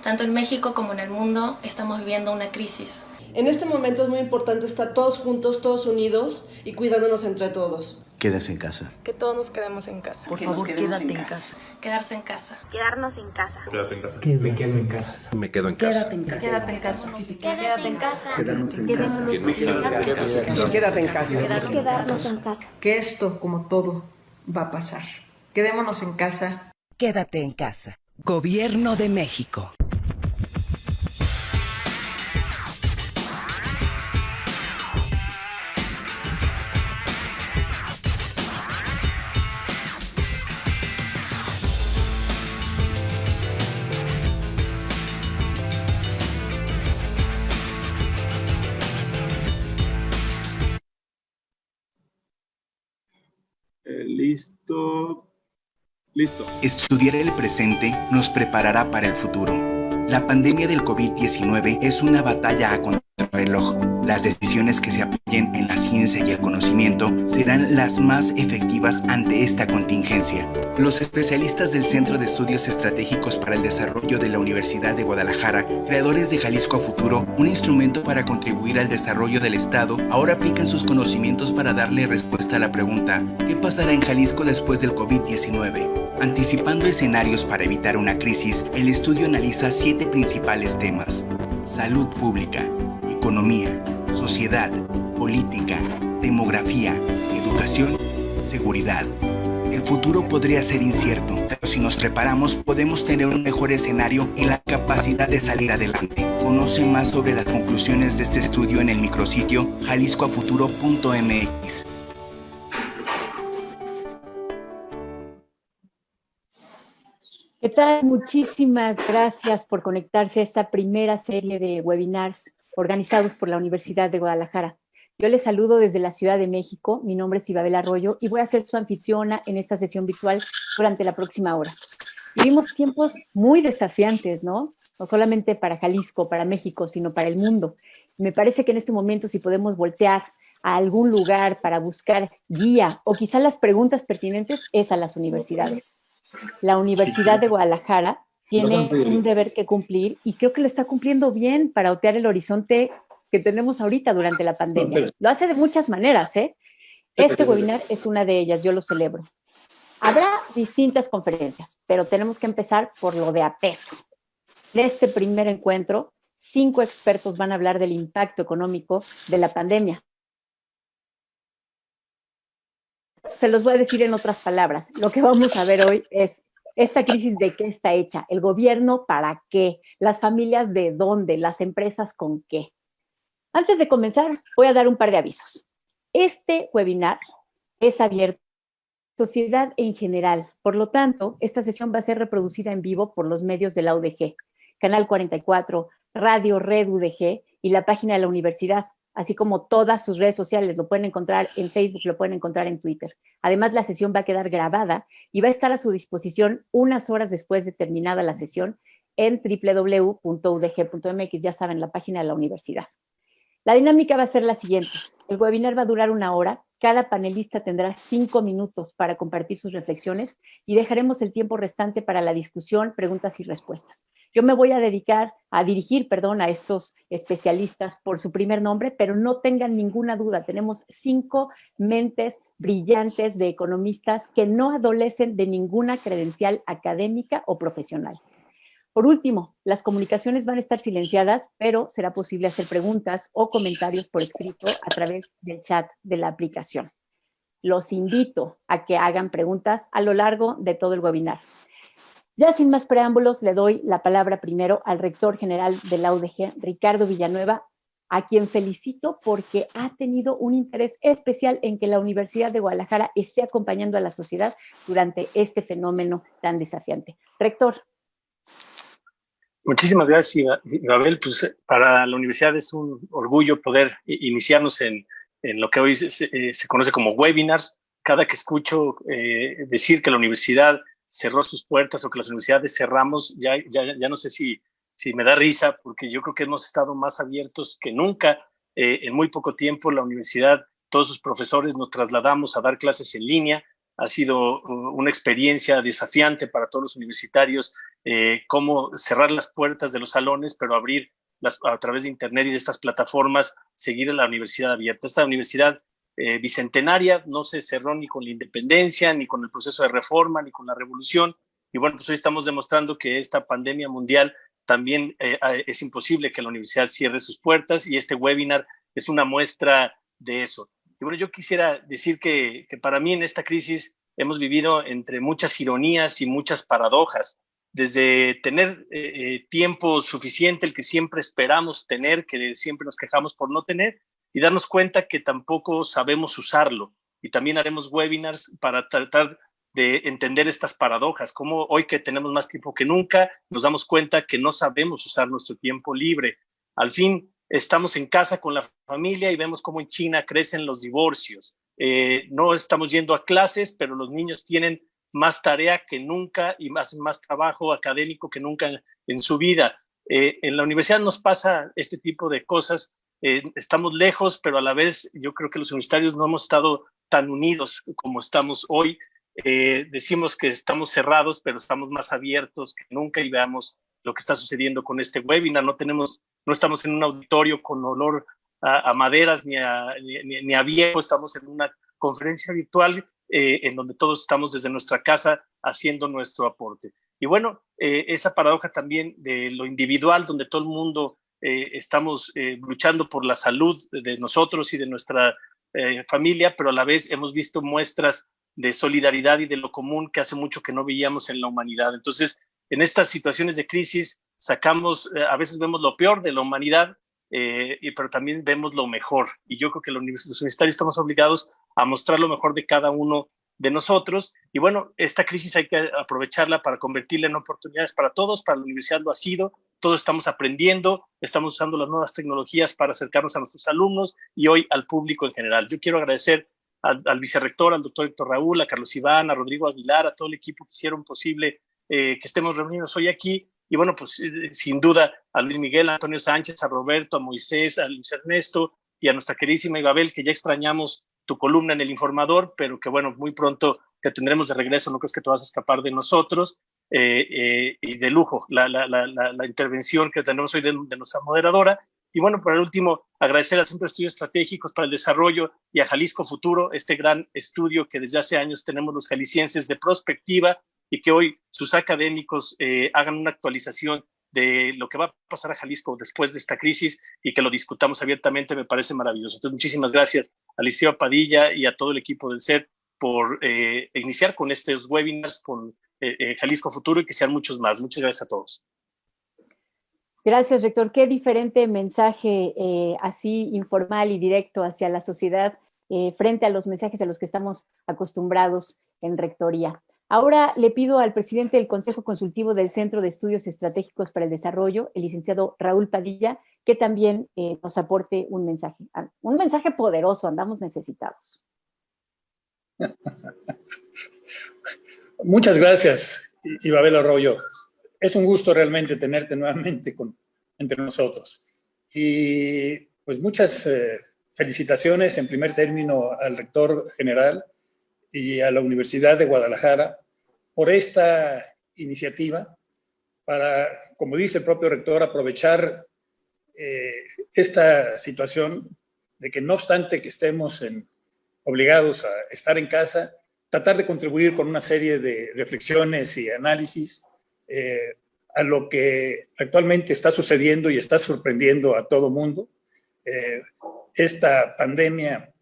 Tanto en México como en el mundo estamos viviendo una crisis. En este momento es muy importante estar todos juntos, todos unidos y cuidándonos entre todos. Quédese en casa. Que todos nos quedemos en casa. Por favor, quédate en casa. Quedarse en casa. Quedarnos en casa. Quédate en casa. Me quedo en casa. Me quedo en casa. Quédate en casa. Quédate en casa. Quédate en casa. Quédate en casa. Quedarnos en casa. Que esto, como todo, va a pasar. Quedémonos en casa. Quédate en casa. Gobierno de México. Listo. Estudiar el presente nos preparará para el futuro. La pandemia del COVID-19 es una batalla a contrarreloj. Las decisiones que se apoyen en la ciencia y el conocimiento serán las más efectivas ante esta contingencia. Los especialistas del Centro de Estudios Estratégicos para el Desarrollo de la Universidad de Guadalajara, creadores de Jalisco a Futuro, un instrumento para contribuir al desarrollo del Estado, ahora aplican sus conocimientos para darle respuesta a la pregunta: ¿qué pasará en Jalisco después del COVID-19? Anticipando escenarios para evitar una crisis, el estudio analiza 7 principales temas: salud pública, economía, sociedad, política, demografía, educación, seguridad. El futuro podría ser incierto, pero si nos preparamos podemos tener un mejor escenario y la capacidad de salir adelante. Conoce más sobre las conclusiones de este estudio en el micrositio jaliscoafuturo.mx. ¿Qué tal? Muchísimas gracias por conectarse a esta primera serie de webinars organizados por la Universidad de Guadalajara. Yo les saludo desde la Ciudad de México. Mi nombre es Ibabel Arroyo y voy a ser su anfitriona en esta sesión virtual durante la próxima hora. Vivimos tiempos muy desafiantes, ¿no? No solamente para Jalisco, para México, sino para el mundo. Me parece que en este momento, si podemos voltear a algún lugar para buscar guía o quizá las preguntas pertinentes, es a las universidades. La Universidad de Guadalajara tiene un deber que cumplir y creo que lo está cumpliendo bien para otear el horizonte que tenemos ahorita durante la pandemia. Lo hace de muchas maneras, ¿eh? Este webinar es una de ellas, yo lo celebro. Habrá distintas conferencias, pero tenemos que empezar por lo de a peso. En este primer encuentro, 5 expertos van a hablar del impacto económico de la pandemia. Se los voy a decir en otras palabras. Lo que vamos a ver hoy es esta crisis de qué está hecha, el gobierno para qué, las familias de dónde, las empresas con qué. Antes de comenzar, voy a dar un par de avisos. Este webinar es abierto a la sociedad en general. Por lo tanto, esta sesión va a ser reproducida en vivo por los medios de la UDG, Canal 44, Radio Red UDG y la página de la universidad, así como todas sus redes sociales. Lo pueden encontrar en Facebook, lo pueden encontrar en Twitter. Además, la sesión va a quedar grabada y va a estar a su disposición unas horas después de terminada la sesión en www.udg.mx, ya saben, la página de la universidad. La dinámica va a ser la siguiente. El webinar va a durar 1 hora. Cada panelista tendrá 5 minutos para compartir sus reflexiones y dejaremos el tiempo restante para la discusión, preguntas y respuestas. Yo me voy a dirigir a estos especialistas por su primer nombre, pero no tengan ninguna duda, tenemos 5 mentes brillantes de economistas que no adolecen de ninguna credencial académica o profesional. Por último, las comunicaciones van a estar silenciadas, pero será posible hacer preguntas o comentarios por escrito a través del chat de la aplicación. Los invito a que hagan preguntas a lo largo de todo el webinar. Ya sin más preámbulos, le doy la palabra primero al rector general de la UDG, Ricardo Villanueva, a quien felicito porque ha tenido un interés especial en que la Universidad de Guadalajara esté acompañando a la sociedad durante este fenómeno tan desafiante. Rector. Muchísimas gracias, Isabel. Pues para la universidad es un orgullo poder iniciarnos en lo que hoy se conoce como webinars. Cada que escucho decir que la universidad cerró sus puertas o que las universidades cerramos, ya no sé si me da risa, porque yo creo que hemos estado más abiertos que nunca. En muy poco tiempo la universidad, todos sus profesores nos trasladamos a dar clases en línea. Ha sido una experiencia desafiante para todos los universitarios cómo cerrar las puertas de los salones, pero abrir a través de Internet y de estas plataformas, seguir la universidad abierta. Esta universidad bicentenaria no se cerró ni con la independencia, ni con el proceso de reforma, ni con la revolución. Y bueno, pues hoy estamos demostrando que esta pandemia mundial también es imposible que la universidad cierre sus puertas, y este webinar es una muestra de eso. Y bueno, yo quisiera decir que para mí en esta crisis hemos vivido entre muchas ironías y muchas paradojas, desde tener tiempo suficiente, el que siempre esperamos tener, que siempre nos quejamos por no tener, y darnos cuenta que tampoco sabemos usarlo. Y también haremos webinars para tratar de entender estas paradojas, como hoy que tenemos más tiempo que nunca, nos damos cuenta que no sabemos usar nuestro tiempo libre. Al fin, estamos en casa con la familia y vemos cómo en China crecen los divorcios. No estamos yendo a clases, pero los niños tienen más tarea que nunca y más trabajo académico que nunca en su vida. En la universidad nos pasa este tipo de cosas. Estamos lejos, pero a la vez yo creo que los universitarios no hemos estado tan unidos como estamos hoy. Decimos que estamos cerrados, pero estamos más abiertos que nunca, y veamos lo que está sucediendo con este webinar. No estamos en un auditorio con olor a maderas ni a viejo, estamos en una conferencia virtual en donde todos estamos desde nuestra casa haciendo nuestro aporte. Y bueno, esa paradoja también de lo individual, donde todo el mundo estamos luchando por la salud de nosotros y de nuestra familia, pero a la vez hemos visto muestras de solidaridad y de lo común que hace mucho que no veíamos en la humanidad. Entonces, en estas situaciones de crisis sacamos, a veces vemos lo peor de la humanidad, pero también vemos lo mejor. Y yo creo que los universitarios estamos obligados a mostrar lo mejor de cada uno de nosotros. Y bueno, esta crisis hay que aprovecharla para convertirla en oportunidades para todos. Para la universidad lo ha sido. Todos estamos aprendiendo, estamos usando las nuevas tecnologías para acercarnos a nuestros alumnos y hoy al público en general. Yo quiero agradecer al vicerrector, al doctor Héctor Raúl, a Carlos Iván, a Rodrigo Aguilar, a todo el equipo que hicieron posible que estemos reunidos hoy aquí. Y bueno, pues sin duda a Luis Miguel, a Antonio Sánchez, a Roberto, a Moisés, a Luis Ernesto y a nuestra queridísima Ibabel, que ya extrañamos tu columna en El Informador, pero que bueno, muy pronto te tendremos de regreso, no crees que te vas a escapar de nosotros. Y de lujo la intervención que tenemos hoy de nuestra moderadora. Y bueno, por el último, agradecer al Centro de Estudios Estratégicos para el Desarrollo y a Jalisco Futuro, este gran estudio que desde hace años tenemos los jaliscienses de prospectiva, y que hoy sus académicos hagan una actualización de lo que va a pasar a Jalisco después de esta crisis y que lo discutamos abiertamente, me parece maravilloso. Entonces, muchísimas gracias a Liceo Padilla y a todo el equipo del CED por iniciar con estos webinars con Jalisco Futuro, y que sean muchos más. Muchas gracias a todos. Gracias, rector. Qué diferente mensaje así informal y directo hacia la sociedad frente a los mensajes a los que estamos acostumbrados en rectoría. Ahora le pido al presidente del Consejo Consultivo del Centro de Estudios Estratégicos para el Desarrollo, el licenciado Raúl Padilla, que también nos aporte un mensaje poderoso. Andamos necesitados. Muchas gracias, Ibabel Arroyo. Es un gusto realmente tenerte nuevamente entre nosotros. Y pues muchas felicitaciones en primer término al rector general y a la Universidad de Guadalajara por esta iniciativa para, como dice el propio rector, aprovechar esta situación de que no obstante que estemos obligados a estar en casa, tratar de contribuir con una serie de reflexiones y análisis a lo que actualmente está sucediendo y está sorprendiendo a todo mundo. Esta pandemia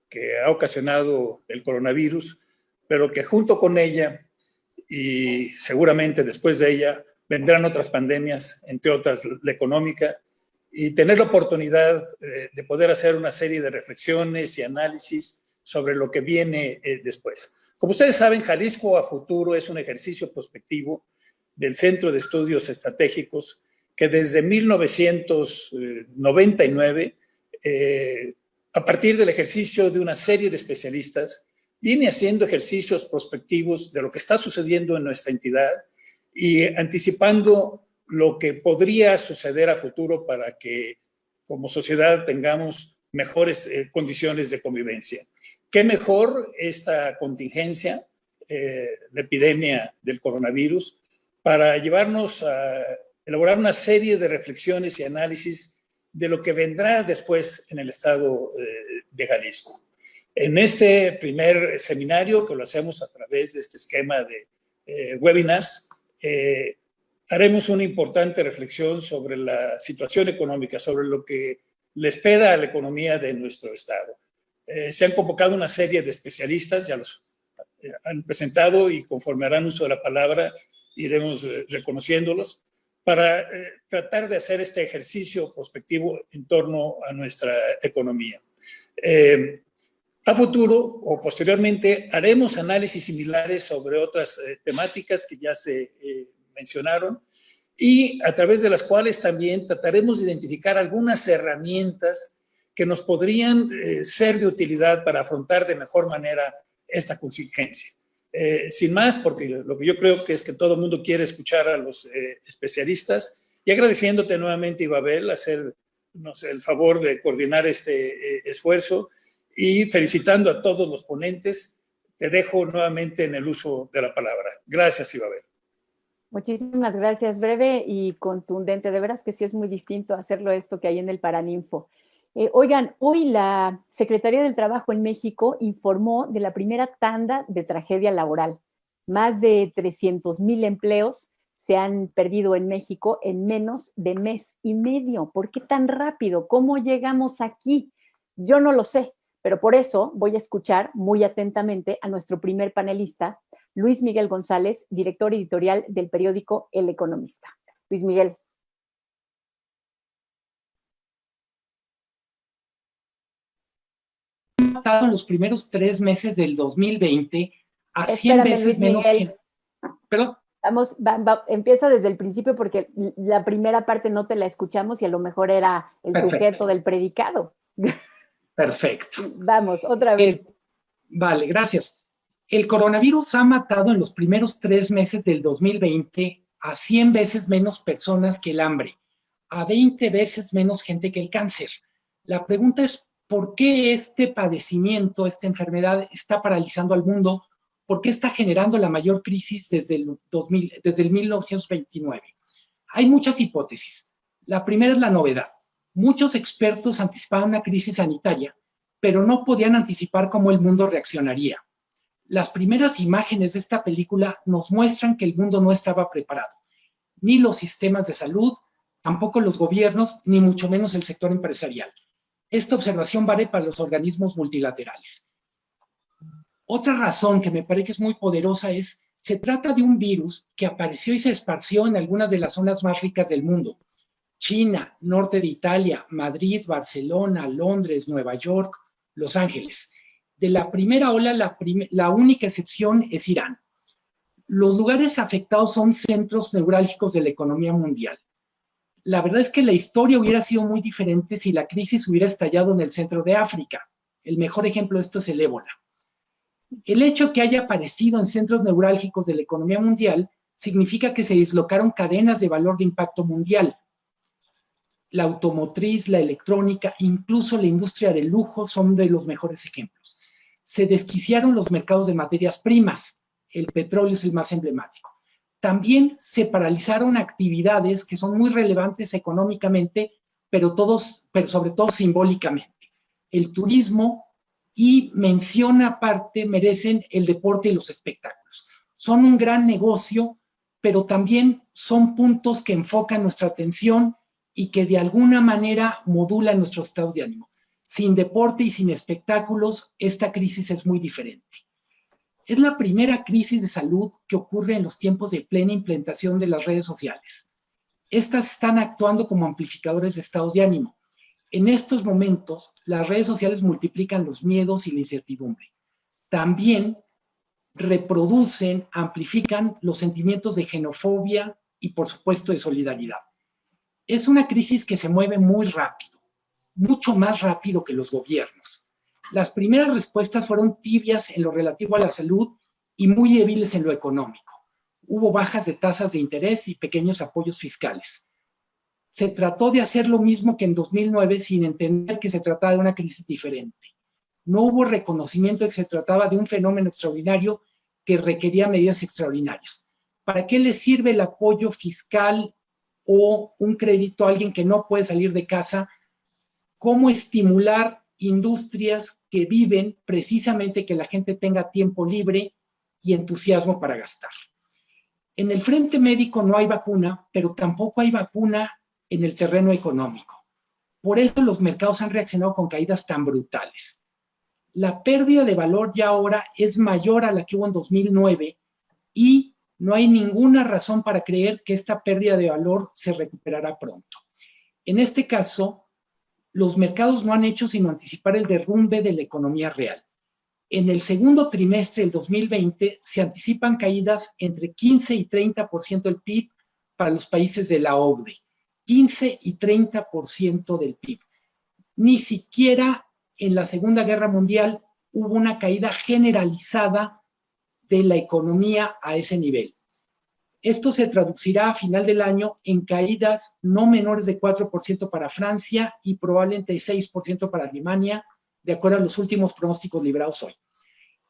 que ha ocasionado el coronavirus, pero que junto con ella y seguramente después de ella vendrán otras pandemias, entre otras la económica, y tener la oportunidad de poder hacer una serie de reflexiones y análisis sobre lo que viene después. Como ustedes saben, Jalisco a Futuro es un ejercicio prospectivo del Centro de Estudios Estratégicos que desde 1999, a partir del ejercicio de una serie de especialistas, viene haciendo ejercicios prospectivos de lo que está sucediendo en nuestra entidad y anticipando lo que podría suceder a futuro para que como sociedad tengamos mejores condiciones de convivencia. ¿Qué mejor esta contingencia, la epidemia del coronavirus, para llevarnos a elaborar una serie de reflexiones y análisis de lo que vendrá después en el estado de Jalisco. En este primer seminario, que lo hacemos a través de este esquema de webinars, haremos una importante reflexión sobre la situación económica, sobre lo que le espera a la economía de nuestro estado. Se han convocado una serie de especialistas, ya los han presentado y conforme harán uso de la palabra, iremos reconociéndolos para tratar de hacer este ejercicio prospectivo en torno a nuestra economía. A futuro o posteriormente haremos análisis similares sobre otras temáticas que ya se mencionaron y a través de las cuales también trataremos de identificar algunas herramientas que nos podrían ser de utilidad para afrontar de mejor manera esta contingencia. Sin más, porque lo que yo creo que es que todo el mundo quiere escuchar a los especialistas y agradeciéndote nuevamente, Ibabel, hacernos el favor de coordinar este esfuerzo y felicitando a todos los ponentes, te dejo nuevamente en el uso de la palabra. Gracias, Ibabel. Muchísimas gracias, breve y contundente. De veras que sí es muy distinto hacerlo esto que hay en el Paraninfo. Oigan, hoy la Secretaría del Trabajo en México informó de la primera tanda de tragedia laboral. Más de 300,000 empleos se han perdido en México en menos de mes y medio. ¿Por qué tan rápido? ¿Cómo llegamos aquí? Yo no lo sé, pero por eso voy a escuchar muy atentamente a nuestro primer panelista, Luis Miguel González, director editorial del periódico El Economista. Luis Miguel. En los primeros 3 meses del 2020 a 100 veces Luis menos gente. ¿Perdón? Empieza desde el principio porque la primera parte no te la escuchamos y a lo mejor era el sujeto del predicado. Perfecto. Vamos, otra vez. Vale, gracias. El coronavirus ha matado en los primeros 3 meses del 2020 a 100 veces menos personas que el hambre, a 20 veces menos gente que el cáncer. La pregunta es, ¿por qué este padecimiento, esta enfermedad está paralizando al mundo? ¿Por qué está generando la mayor crisis desde el 1929? Hay muchas hipótesis. La primera es la novedad. Muchos expertos anticipaban una crisis sanitaria, pero no podían anticipar cómo el mundo reaccionaría. Las primeras imágenes de esta película nos muestran que el mundo no estaba preparado. Ni los sistemas de salud, tampoco los gobiernos, ni mucho menos el sector empresarial. Esta observación vale para los organismos multilaterales. Otra razón que me parece que es muy poderosa es, se trata de un virus que apareció y se esparció en algunas de las zonas más ricas del mundo. China, norte de Italia, Madrid, Barcelona, Londres, Nueva York, Los Ángeles. De la primera ola, la única excepción es Irán. Los lugares afectados son centros neurálgicos de la economía mundial. La verdad es que la historia hubiera sido muy diferente si la crisis hubiera estallado en el centro de África. El mejor ejemplo de esto es el ébola. El hecho que haya aparecido en centros neurálgicos de la economía mundial significa que se dislocaron cadenas de valor de impacto mundial. La automotriz, la electrónica, incluso la industria del lujo son de los mejores ejemplos. Se desquiciaron los mercados de materias primas. El petróleo es el más emblemático. También se paralizaron actividades que son muy relevantes económicamente, pero sobre todo simbólicamente. El turismo y mención aparte merecen el deporte y los espectáculos. Son un gran negocio, pero también son puntos que enfocan nuestra atención y que de alguna manera modulan nuestros estados de ánimo. Sin deporte y sin espectáculos, esta crisis es muy diferente. Es la primera crisis de salud que ocurre en los tiempos de plena implementación de las redes sociales. Estas están actuando como amplificadores de estados de ánimo. En estos momentos, las redes sociales multiplican los miedos y la incertidumbre. También reproducen, amplifican los sentimientos de xenofobia y, por supuesto, de solidaridad. Es una crisis que se mueve muy rápido, mucho más rápido que los gobiernos. Las primeras respuestas fueron tibias en lo relativo a la salud y muy débiles en lo económico. Hubo bajas de tasas de interés y pequeños apoyos fiscales. Se trató de hacer lo mismo que en 2009 sin entender que se trataba de una crisis diferente. No hubo reconocimiento de que se trataba de un fenómeno extraordinario que requería medidas extraordinarias. ¿Para qué le sirve el apoyo fiscal o un crédito a alguien que no puede salir de casa? ¿Cómo estimular industrias que viven precisamente que la gente tenga tiempo libre y entusiasmo para gastar? En el frente médico no hay vacuna, pero tampoco hay vacuna en el terreno económico. Por eso los mercados han reaccionado con caídas tan brutales. La pérdida de valor ya ahora es mayor a la que hubo en 2009 y no hay ninguna razón para creer que esta pérdida de valor se recuperará pronto. En este caso, los mercados no han hecho sino anticipar el derrumbe de la economía real. En el segundo trimestre del 2020 se anticipan caídas entre 15 y 30% del PIB para los países de la OCDE. 15 y 30% del PIB. Ni siquiera en la Segunda Guerra Mundial hubo una caída generalizada de la economía a ese nivel. Esto se traducirá a final del año en caídas no menores de 4% para Francia y probablemente 6% para Alemania, de acuerdo a los últimos pronósticos librados hoy.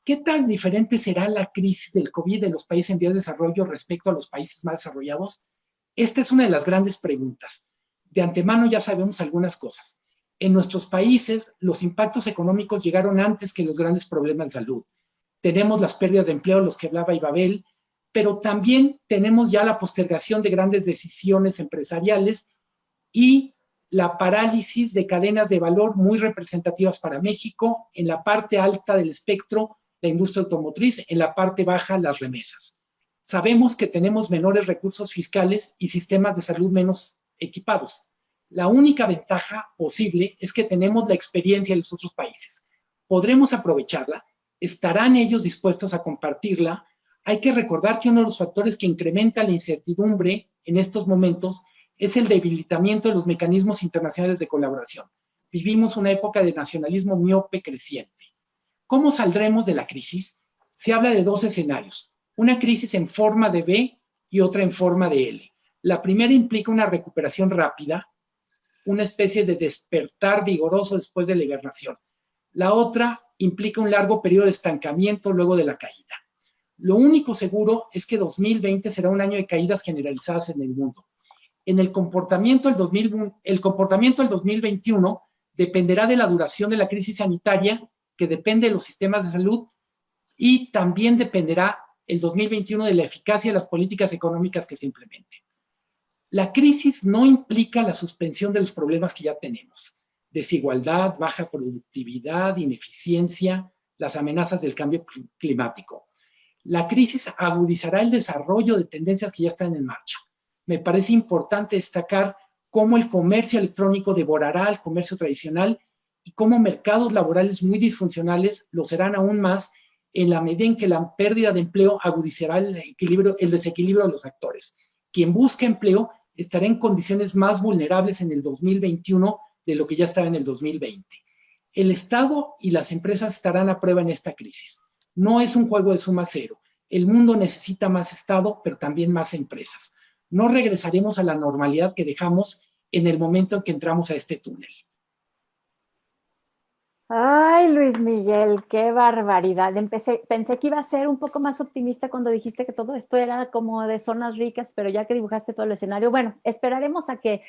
¿Qué tan diferente será la crisis del COVID de los países en vías de desarrollo respecto a los países más desarrollados? Esta es una de las grandes preguntas. De antemano ya sabemos algunas cosas. En nuestros países, los impactos económicos llegaron antes que los grandes problemas de salud. Tenemos las pérdidas de empleo, los que hablaba Ibabel, pero también tenemos ya la postergación de grandes decisiones empresariales y la parálisis de cadenas de valor muy representativas para México. En la parte alta del espectro, la industria automotriz, en la parte baja, las remesas. Sabemos que tenemos menores recursos fiscales y sistemas de salud menos equipados. La única ventaja posible es que tenemos la experiencia de los otros países. ¿Podremos aprovecharla? ¿Estarán ellos dispuestos a compartirla? Hay que recordar que uno de los factores que incrementa la incertidumbre en estos momentos es el debilitamiento de los mecanismos internacionales de colaboración. Vivimos una época de nacionalismo miope creciente. ¿Cómo saldremos de la crisis? Se habla de dos escenarios. Una crisis en forma de V y otra en forma de L. La primera implica una recuperación rápida, una especie de despertar vigoroso después de la hibernación. La otra implica un largo periodo de estancamiento luego de la caída. Lo único seguro es que 2020 será un año de caídas generalizadas en el mundo. En el comportamiento del 2021 dependerá de la duración de la crisis sanitaria, que depende de los sistemas de salud, y también dependerá el 2021 de la eficacia de las políticas económicas que se implementen. La crisis no implica la suspensión de los problemas que ya tenemos. Desigualdad, baja productividad, ineficiencia, las amenazas del cambio climático. La crisis agudizará el desarrollo de tendencias que ya están en marcha. Me parece importante destacar cómo el comercio electrónico devorará al comercio tradicional y cómo mercados laborales muy disfuncionales lo serán aún más en la medida en que la pérdida de empleo agudizará el desequilibrio de los actores. Quien busca empleo estará en condiciones más vulnerables en el 2021 de lo que ya estaba en el 2020. El Estado y las empresas estarán a prueba en esta crisis. No es un juego de suma cero. El mundo necesita más Estado, pero también más empresas. No regresaremos a la normalidad que dejamos en el momento en que entramos a este túnel. Ay, Luis Miguel, qué barbaridad. Pensé que iba a ser un poco más optimista cuando dijiste que todo esto era como de zonas ricas, pero ya que dibujaste todo el escenario, bueno, esperaremos a que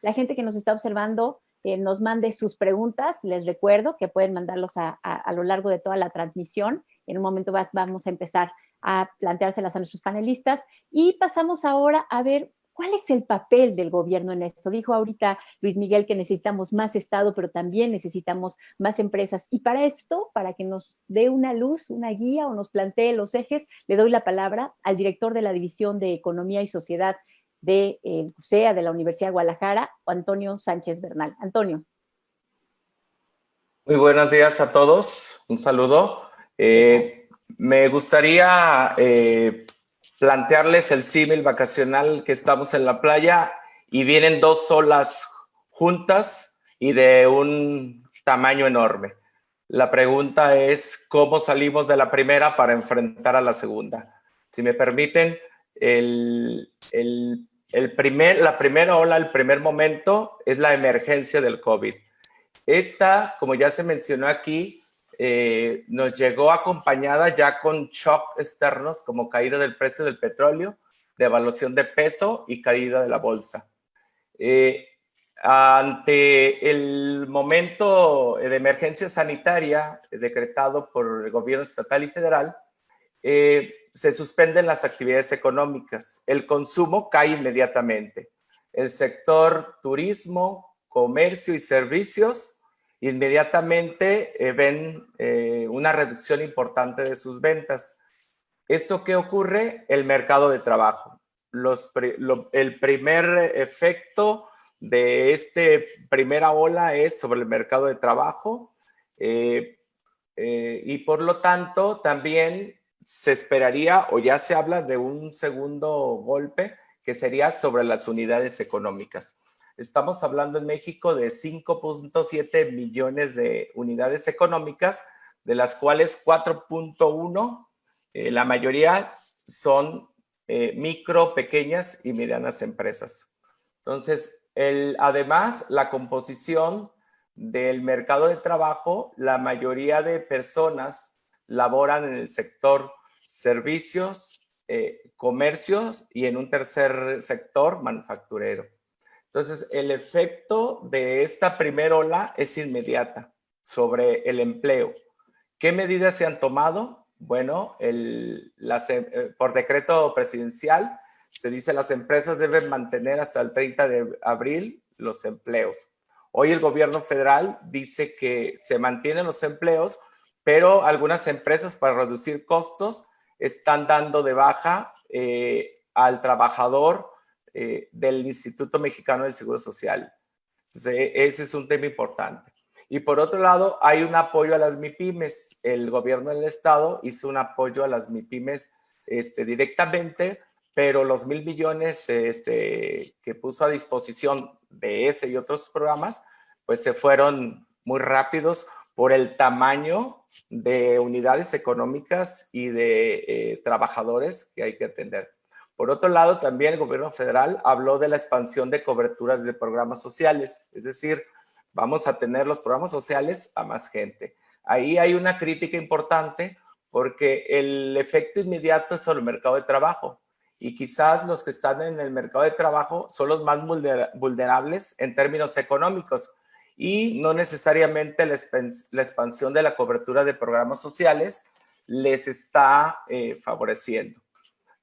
la gente que nos está observando nos mande sus preguntas. Les recuerdo que pueden mandarlos a lo largo de toda la transmisión. En un momento vamos a empezar a planteárselas a nuestros panelistas y pasamos ahora a ver ¿cuál es el papel del gobierno en esto? Dijo ahorita Luis Miguel que necesitamos más Estado, pero también necesitamos más empresas. Y para esto, para que nos dé una luz, una guía o nos plantee los ejes, le doy la palabra al director de la División de Economía y Sociedad de UCEA, de la Universidad de Guadalajara, Antonio Sánchez Bernal. Antonio. Muy buenos días a todos. Un saludo. Me gustaría plantearles el símil vacacional que estamos en la playa y vienen dos olas juntas y de un tamaño enorme. La pregunta es cómo salimos de la primera para enfrentar a la segunda. Si me permiten, la primera ola, el primer momento es la emergencia del COVID. Esta, como ya se mencionó aquí, nos llegó acompañada ya con shock externos como caída del precio del petróleo, devaluación de peso y caída de la bolsa. Ante el momento de emergencia sanitaria decretado por el gobierno estatal y federal, se suspenden las actividades económicas. El consumo cae inmediatamente. El sector turismo, comercio y servicios inmediatamente ven una reducción importante de sus ventas. ¿Esto qué ocurre? El mercado de trabajo. El primer efecto de esta primera ola es sobre el mercado de trabajo y por lo tanto también se esperaría o ya se habla de un segundo golpe que sería sobre las unidades económicas. Estamos hablando en México de 5.7 millones de unidades económicas, de las cuales 4.1, la mayoría son micro, pequeñas y medianas empresas. Entonces, además, la composición del mercado de trabajo, la mayoría de personas laboran en el sector servicios, comercios y en un tercer sector manufacturero. Entonces, el efecto de esta primera ola es inmediata sobre el empleo. ¿Qué medidas se han tomado? Bueno, por decreto presidencial se dice las empresas deben mantener hasta el 30 de abril los empleos. Hoy el gobierno federal dice que se mantienen los empleos, pero algunas empresas para reducir costos están dando de baja al trabajador del Instituto Mexicano del Seguro Social. Entonces, ese es un tema importante. Y por otro lado, hay un apoyo a las MIPYMES. El gobierno del estado hizo un apoyo a las MIPYMES directamente, pero los 1,000 millones que puso a disposición de ese y otros programas, pues se fueron muy rápidos por el tamaño de unidades económicas y de trabajadores que hay que atender. Por otro lado, también el gobierno federal habló de la expansión de coberturas de programas sociales, es decir, vamos a tener los programas sociales a más gente. Ahí hay una crítica importante porque el efecto inmediato es sobre el mercado de trabajo y quizás los que están en el mercado de trabajo son los más vulnerables en términos económicos y no necesariamente la expansión de la cobertura de programas sociales les está favoreciendo.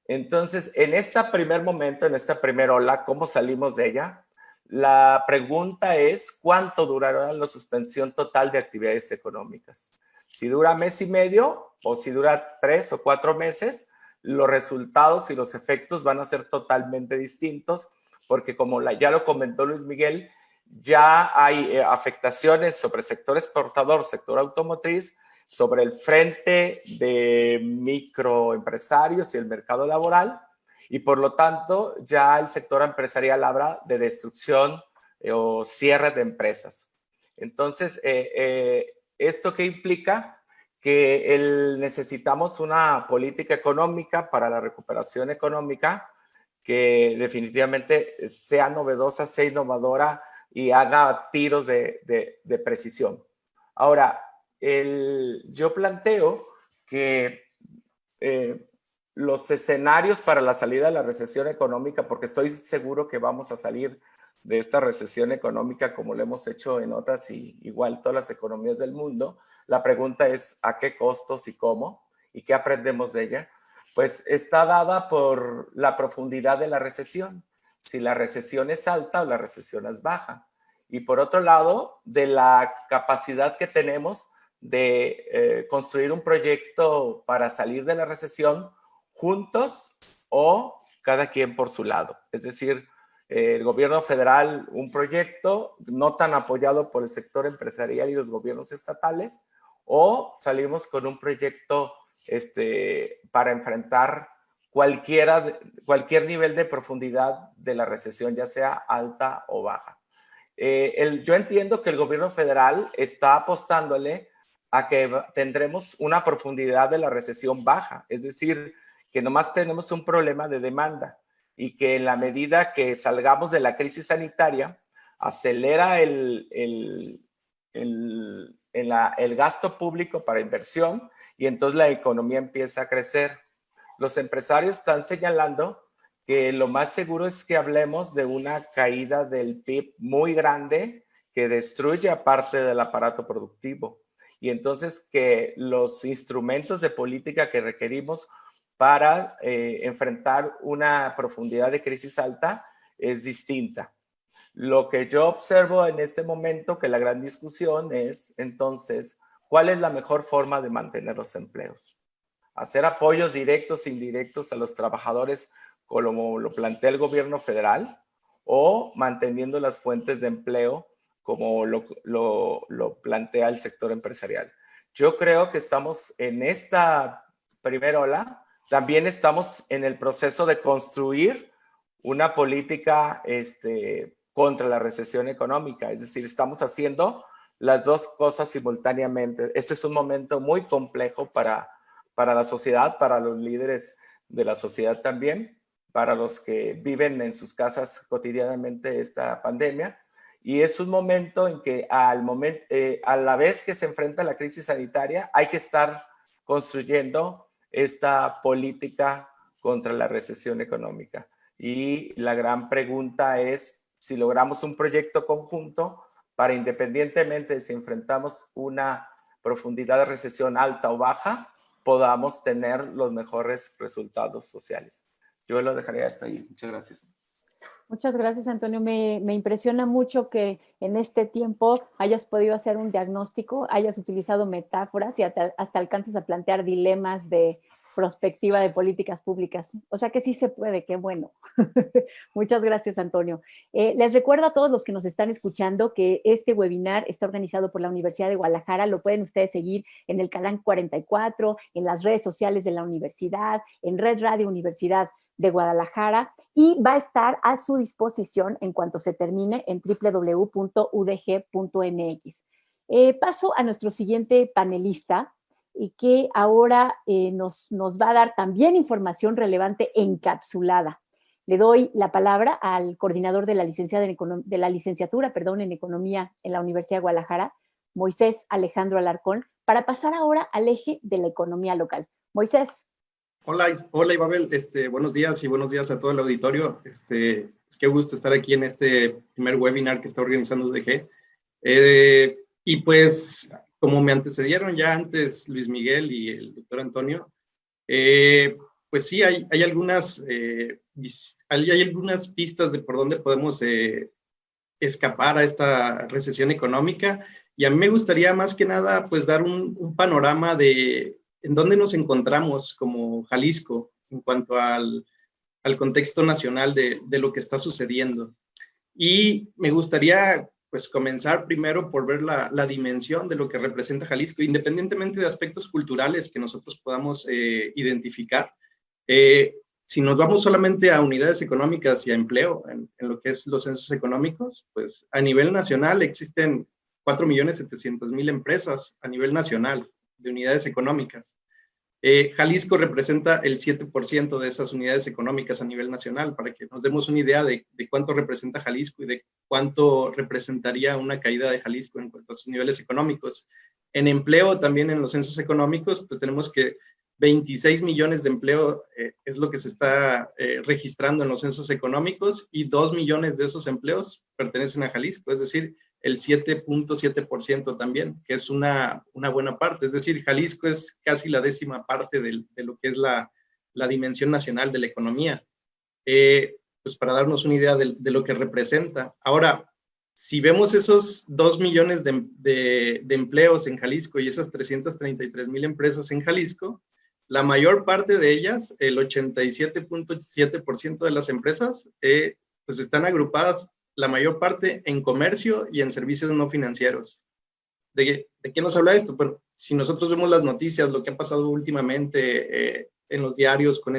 Entonces, en este primer momento, en esta primera ola, ¿cómo salimos de ella? La pregunta es, ¿cuánto durará la suspensión total de actividades económicas? Si dura mes y medio o si dura 3 o 4 meses, los resultados y los efectos van a ser totalmente distintos porque como ya lo comentó Luis Miguel, ya hay afectaciones sobre el sector exportador, sector automotriz, sobre el frente de microempresarios y el mercado laboral y por lo tanto ya el sector empresarial habla de destrucción o cierre de empresas. Entonces, ¿esto qué implica? Que necesitamos una política económica para la recuperación económica que definitivamente sea novedosa, sea innovadora y haga tiros de precisión. Ahora, yo planteo que los escenarios para la salida de la recesión económica, porque estoy seguro que vamos a salir de esta recesión económica como lo hemos hecho en otras y igual todas las economías del mundo, la pregunta es ¿a qué costos y cómo? ¿Y qué aprendemos de ella? Pues está dada por la profundidad de la recesión. Si la recesión es alta o la recesión es baja. Y por otro lado, de la capacidad que tenemos de construir un proyecto para salir de la recesión juntos o cada quien por su lado. Es decir, el gobierno federal un proyecto no tan apoyado por el sector empresarial y los gobiernos estatales o salimos con un proyecto para enfrentar cualquier nivel de profundidad de la recesión, ya sea alta o baja. Yo entiendo que el gobierno federal está apostándole a que tendremos una profundidad de la recesión baja, es decir, que nomás tenemos un problema de demanda y que en la medida que salgamos de la crisis sanitaria, acelera el gasto público para inversión y entonces la economía empieza a crecer. Los empresarios están señalando que lo más seguro es que hablemos de una caída del PIB muy grande que destruye parte del aparato productivo. Y entonces que los instrumentos de política que requerimos para enfrentar una profundidad de crisis alta es distinta. Lo que yo observo en este momento, que la gran discusión es, entonces, ¿cuál es la mejor forma de mantener los empleos? ¿Hacer apoyos directos e indirectos a los trabajadores como lo plantea el gobierno federal o manteniendo las fuentes de empleo como lo plantea el sector empresarial? Yo creo que estamos en esta primera ola, también estamos en el proceso de construir una política contra la recesión económica, es decir, estamos haciendo las dos cosas simultáneamente. Este es un momento muy complejo para la sociedad, para los líderes de la sociedad también, para los que viven en sus casas cotidianamente esta pandemia. Y es un momento en que a la vez que se enfrenta la crisis sanitaria, hay que estar construyendo esta política contra la recesión económica. Y la gran pregunta es si logramos un proyecto conjunto para, independientemente de si enfrentamos una profundidad de recesión alta o baja, podamos tener los mejores resultados sociales. Yo lo dejaría hasta ahí. Muchas gracias. Muchas gracias, Antonio. Me impresiona mucho que en este tiempo hayas podido hacer un diagnóstico, hayas utilizado metáforas y hasta alcances a plantear dilemas de prospectiva de políticas públicas. O sea que sí se puede, qué bueno. Muchas gracias, Antonio. Les recuerdo a todos los que nos están escuchando que este webinar está organizado por la Universidad de Guadalajara. Lo pueden ustedes seguir en el canal 44, en las redes sociales de la universidad, en Red Radio Universidad de Guadalajara, y va a estar a su disposición en cuanto se termine en www.udg.mx. Paso a nuestro siguiente panelista, y que ahora nos va a dar también información relevante encapsulada. Le doy la palabra al coordinador de la licenciatura en Economía en la Universidad de Guadalajara, Moisés Alejandro Alarcón, para pasar ahora al eje de la economía local. Moisés. Hola Ibabel, buenos días y buenos días a todo el auditorio. Es qué gusto estar aquí en este primer webinar que está organizando UDG. Y pues, como me antecedieron ya antes Luis Miguel y el doctor Antonio, pues sí, hay algunas pistas de por dónde podemos escapar a esta recesión económica, y a mí me gustaría más que nada pues dar un panorama de en dónde nos encontramos como Jalisco en cuanto al contexto nacional de lo que está sucediendo. Y me gustaría pues comenzar primero por ver la dimensión de lo que representa Jalisco, independientemente de aspectos culturales que nosotros podamos identificar. Si nos vamos solamente a unidades económicas y a empleo, en lo que es los censos económicos, pues a nivel nacional existen 4.700.000 empresas a nivel nacional de unidades económicas. Jalisco representa el 7% de esas unidades económicas a nivel nacional, para que nos demos una idea de cuánto representa Jalisco y de cuánto representaría una caída de Jalisco en cuanto a sus niveles económicos. En empleo, también en los censos económicos, pues tenemos que 26 millones de empleo es lo que se está registrando en los censos económicos, y 2 millones de esos empleos pertenecen a Jalisco, es decir, el 7.7% también, que es una buena parte. Es decir, Jalisco es casi la 10ª parte de lo que es la dimensión nacional de la economía. Pues para darnos una idea de lo que representa. Ahora, si vemos esos 2 millones de empleos en Jalisco y esas 333.000 empresas en Jalisco, la mayor parte de ellas, el 87.7% de las empresas, pues están agrupadas la mayor parte en comercio y en servicios no financieros. ¿De qué nos habla esto? Bueno, si nosotros vemos las noticias, lo que ha pasado últimamente en los diarios con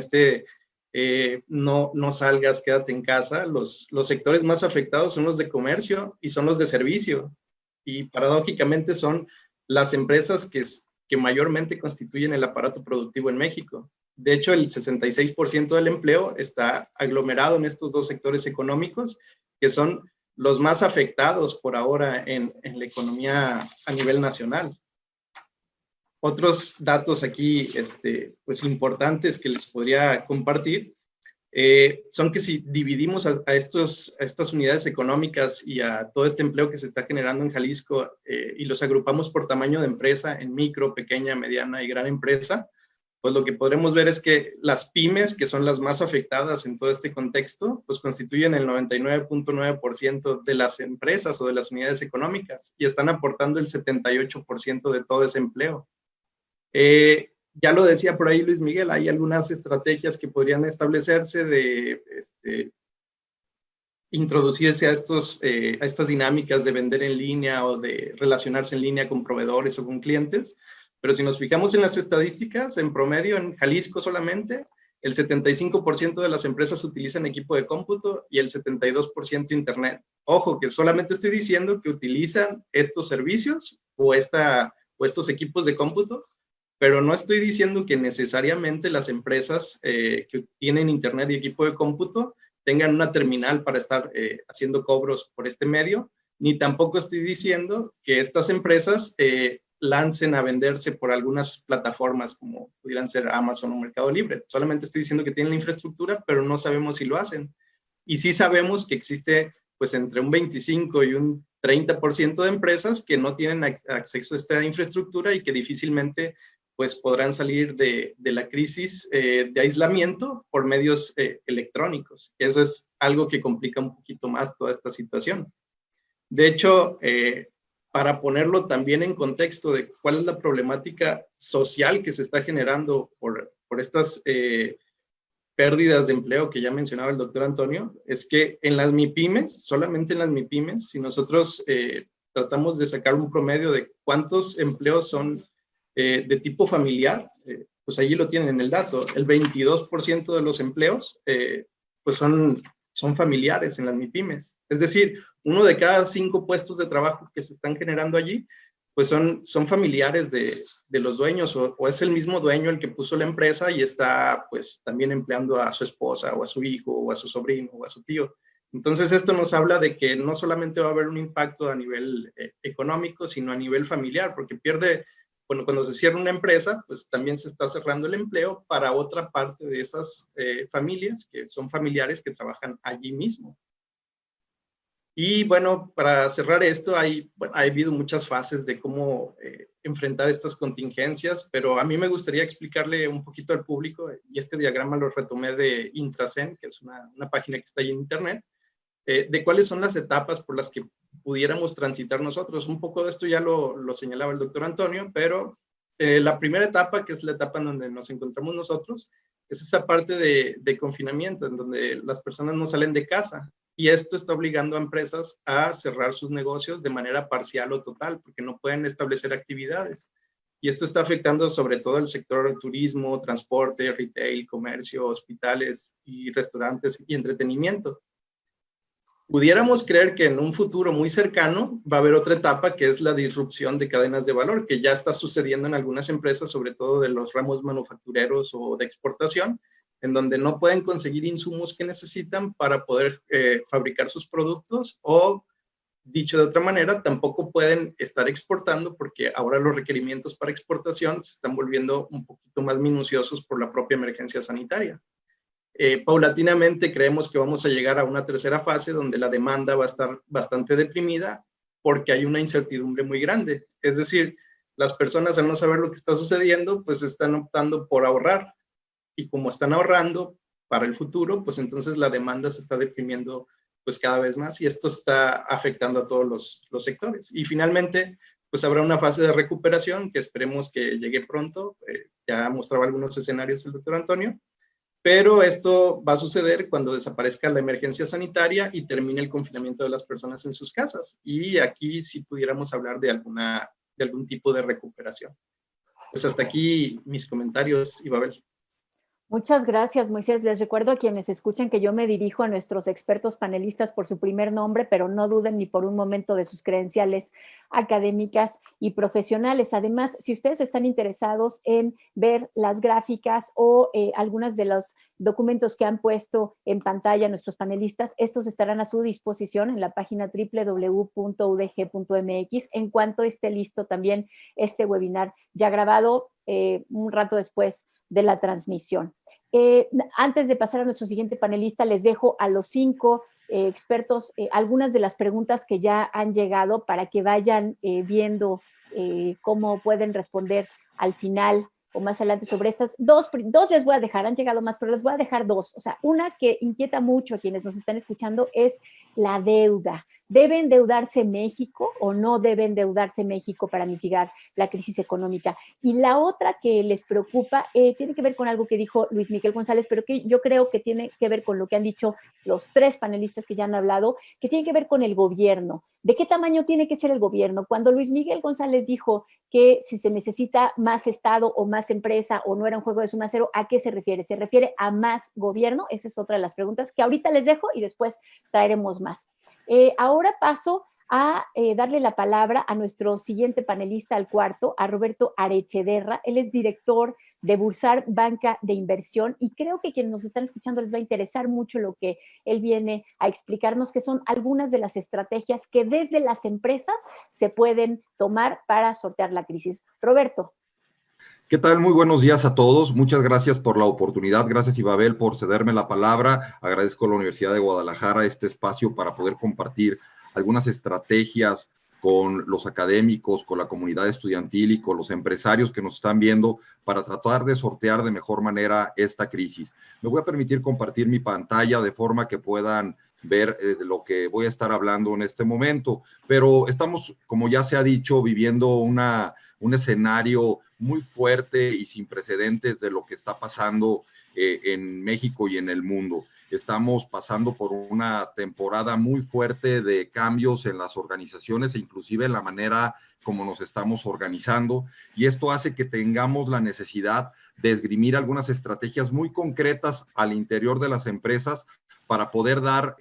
no salgas, quédate en casa, los sectores más afectados son los de comercio y son los de servicio. Y paradójicamente son las empresas que mayormente constituyen el aparato productivo en México. De hecho, el 66% del empleo está aglomerado en estos dos sectores económicos, que son los más afectados por ahora en la economía a nivel nacional. Otros datos aquí pues importantes que les podría compartir son que si dividimos a estas unidades económicas y a todo este empleo que se está generando en Jalisco y los agrupamos por tamaño de empresa en micro, pequeña, mediana y gran empresa, pues lo que podremos ver es que las pymes, que son las más afectadas en todo este contexto, pues constituyen el 99.9% de las empresas o de las unidades económicas y están aportando el 78% de todo ese empleo. Ya lo decía por ahí Luis Miguel, hay algunas estrategias que podrían establecerse de introducirse a estas dinámicas de vender en línea o de relacionarse en línea con proveedores o con clientes. Pero si nos fijamos en las estadísticas, en promedio, en Jalisco solamente, el 75% de las empresas utilizan equipo de cómputo y el 72% Internet. Ojo, que solamente estoy diciendo que utilizan estos servicios o estos equipos de cómputo, pero no estoy diciendo que necesariamente las empresas que tienen Internet y equipo de cómputo tengan una terminal para estar haciendo cobros por este medio, ni tampoco estoy diciendo que estas empresas lancen a venderse por algunas plataformas como pudieran ser Amazon o Mercado Libre. Solamente estoy diciendo que tienen la infraestructura, pero no sabemos si lo hacen. Y sí sabemos que existe pues entre un 25 y un 30% de empresas que no tienen acceso a esta infraestructura y que difícilmente pues podrán salir de la crisis de aislamiento por medios electrónicos. Eso es algo que complica un poquito más toda esta situación. De hecho, para ponerlo también en contexto de cuál es la problemática social que se está generando por estas pérdidas de empleo que ya mencionaba el doctor Antonio, es que en las MIPYMES, solamente en las MIPYMES, si nosotros tratamos de sacar un promedio de cuántos empleos son de tipo familiar, pues allí lo tienen en el dato, el 22% de los empleos pues son familiares en las MIPYMES. Es decir, 1 de cada 5 puestos de trabajo que se están generando allí, pues son familiares de los dueños o es el mismo dueño el que puso la empresa y está pues también empleando a su esposa o a su hijo o a su sobrino o a su tío. Entonces esto nos habla de que no solamente va a haber un impacto a nivel económico, sino a nivel familiar, porque cuando se cierra una empresa, pues también se está cerrando el empleo para otra parte de esas familias que son familiares que trabajan allí mismo. Y bueno, para cerrar esto, ha habido muchas fases de cómo enfrentar estas contingencias, pero a mí me gustaría explicarle un poquito al público, y este diagrama lo retomé de Intracen, que es una página que está ahí en internet, de cuáles son las etapas por las que pudiéramos transitar nosotros. Un poco de esto ya lo señalaba el doctor Antonio, pero la primera etapa, que es la etapa en donde nos encontramos nosotros, es esa parte de confinamiento, en donde las personas no salen de casa. Y esto está obligando a empresas a cerrar sus negocios de manera parcial o total, porque no pueden establecer actividades. Y esto está afectando sobre todo el sector del turismo, transporte, retail, comercio, hospitales y restaurantes y entretenimiento. Pudiéramos creer que en un futuro muy cercano va a haber otra etapa que es la disrupción de cadenas de valor, que ya está sucediendo en algunas empresas, sobre todo de los ramos manufactureros o de exportación, en donde no pueden conseguir insumos que necesitan para poder fabricar sus productos o, dicho de otra manera, tampoco pueden estar exportando porque ahora los requerimientos para exportación se están volviendo un poquito más minuciosos por la propia emergencia sanitaria. Paulatinamente creemos que vamos a llegar a una tercera fase donde la demanda va a estar bastante deprimida porque hay una incertidumbre muy grande. Es decir, las personas al no saber lo que está sucediendo, pues están optando por ahorrar. Y como están ahorrando para el futuro, pues entonces la demanda se está deprimiendo pues cada vez más y esto está afectando a todos los sectores. Y finalmente, pues habrá una fase de recuperación que esperemos que llegue pronto. Ya mostraba algunos escenarios el doctor Antonio. Pero esto va a suceder cuando desaparezca la emergencia sanitaria y termine el confinamiento de las personas en sus casas. Y aquí sí pudiéramos hablar de algún tipo de recuperación. Pues hasta aquí mis comentarios, Ibabel. Muchas gracias, Moisés. Les recuerdo a quienes escuchan que yo me dirijo a nuestros expertos panelistas por su primer nombre, pero no duden ni por un momento de sus credenciales académicas y profesionales. Además, si ustedes están interesados en ver las gráficas o algunas de los documentos que han puesto en pantalla nuestros panelistas, estos estarán a su disposición en la página www.udg.mx en cuanto esté listo también este webinar ya grabado un rato después de la transmisión. Antes de pasar a nuestro siguiente panelista, les dejo a los 5 expertos algunas de las preguntas que ya han llegado para que vayan viendo cómo pueden responder al final o más adelante sobre estas. Dos les voy a dejar, han llegado más, pero les voy a dejar 2. O sea, una que inquieta mucho a quienes nos están escuchando es la deuda. ¿Debe endeudarse México o no debe endeudarse México para mitigar la crisis económica? Y la otra que les preocupa tiene que ver con algo que dijo Luis Miguel González, pero que yo creo que tiene que ver con lo que han dicho los 3 panelistas que ya han hablado, que tiene que ver con el gobierno. ¿De qué tamaño tiene que ser el gobierno? Cuando Luis Miguel González dijo que si se necesita más Estado o más empresa o no era un juego de suma cero, ¿a qué se refiere? ¿Se refiere a más gobierno? Esa es otra de las preguntas que ahorita les dejo y después traeremos más. Ahora paso a darle la palabra a nuestro siguiente panelista, al cuarto, a Roberto Arechederra. Él es director de Bursar Banca de Inversión y creo que quienes nos están escuchando les va a interesar mucho lo que él viene a explicarnos, que son algunas de las estrategias que desde las empresas se pueden tomar para sortear la crisis. Roberto. ¿Qué tal? Muy buenos días a todos. Muchas gracias por la oportunidad. Gracias, Ibabel, por cederme la palabra. Agradezco a la Universidad de Guadalajara este espacio para poder compartir algunas estrategias con los académicos, con la comunidad estudiantil y con los empresarios que nos están viendo para tratar de sortear de mejor manera esta crisis. Me voy a permitir compartir mi pantalla de forma que puedan ver de lo que voy a estar hablando en este momento, pero estamos, como ya se ha dicho, viviendo un escenario muy fuerte y sin precedentes de lo que está pasando en México y en el mundo. Estamos pasando por una temporada muy fuerte de cambios en las organizaciones e inclusive en la manera como nos estamos organizando, y esto hace que tengamos la necesidad de esgrimir algunas estrategias muy concretas al interior de las empresas para poder dar,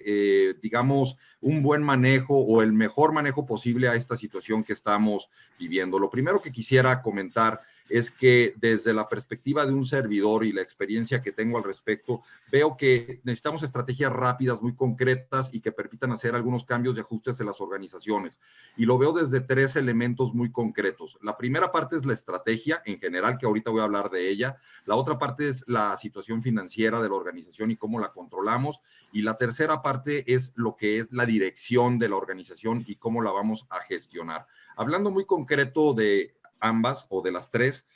digamos, un buen manejo o el mejor manejo posible a esta situación que estamos viviendo. Lo primero que quisiera comentar es que desde la perspectiva de un servidor y la experiencia que tengo al respecto, veo que necesitamos estrategias rápidas, muy concretas y que permitan hacer algunos cambios y ajustes en las organizaciones. Y lo veo desde 3 elementos muy concretos. La primera parte es la estrategia en general, que ahorita voy a hablar de ella. La otra parte es la situación financiera de la organización y cómo la controlamos. Y la tercera parte es lo que es la dirección de la organización y cómo la vamos a gestionar. Hablando muy concreto de ambas o de las 3,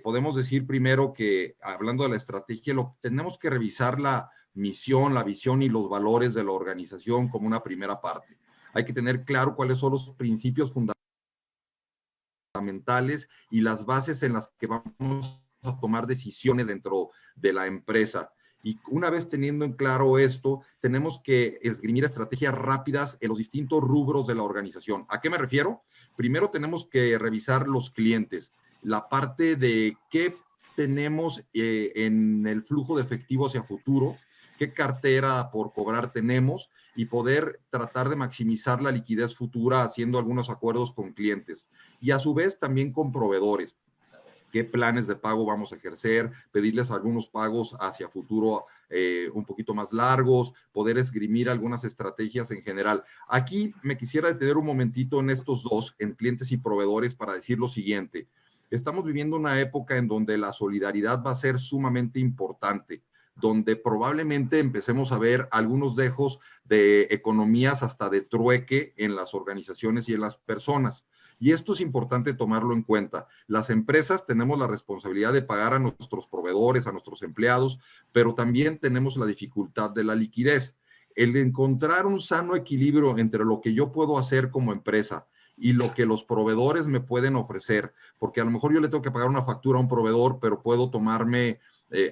podemos decir primero que, hablando de la estrategia, tenemos que revisar la misión, la visión y los valores de la organización como una primera parte. Hay que tener claro cuáles son los principios fundamentales y las bases en las que vamos a tomar decisiones dentro de la empresa. Y una vez teniendo en claro esto, tenemos que esgrimir estrategias rápidas en los distintos rubros de la organización. ¿A qué me refiero? Primero tenemos que revisar los clientes, la parte de qué tenemos en el flujo de efectivo hacia futuro, qué cartera por cobrar tenemos y poder tratar de maximizar la liquidez futura haciendo algunos acuerdos con clientes. Y a su vez también con proveedores. Qué planes de pago vamos a ejercer, pedirles algunos pagos hacia futuro un poquito más largos, poder esgrimir algunas estrategias en general. Aquí me quisiera detener un momentito en estos 2, en clientes y proveedores, para decir lo siguiente. Estamos viviendo una época en donde la solidaridad va a ser sumamente importante, donde probablemente empecemos a ver algunos dejos de economías hasta de trueque en las organizaciones y en las personas. Y esto es importante tomarlo en cuenta. Las empresas tenemos la responsabilidad de pagar a nuestros proveedores, a nuestros empleados, pero también tenemos la dificultad de la liquidez. El de encontrar un sano equilibrio entre lo que yo puedo hacer como empresa y lo que los proveedores me pueden ofrecer, porque a lo mejor yo le tengo que pagar una factura a un proveedor, pero puedo tomarme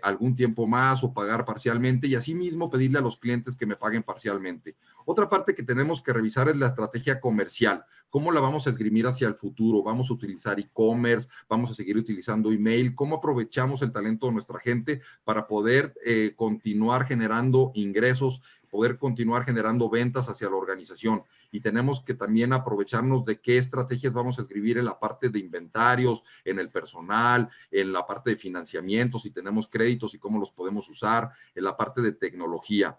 algún tiempo más o pagar parcialmente y asimismo pedirle a los clientes que me paguen parcialmente. Otra parte que tenemos que revisar es la estrategia comercial. ¿Cómo la vamos a esgrimir hacia el futuro? ¿Vamos a utilizar e-commerce? ¿Vamos a seguir utilizando email? ¿Cómo aprovechamos el talento de nuestra gente para poder continuar generando ingresos, poder continuar generando ventas hacia la organización? Y tenemos que también aprovecharnos de qué estrategias vamos a escribir en la parte de inventarios, en el personal, en la parte de financiamiento, si tenemos créditos y cómo los podemos usar, en la parte de tecnología.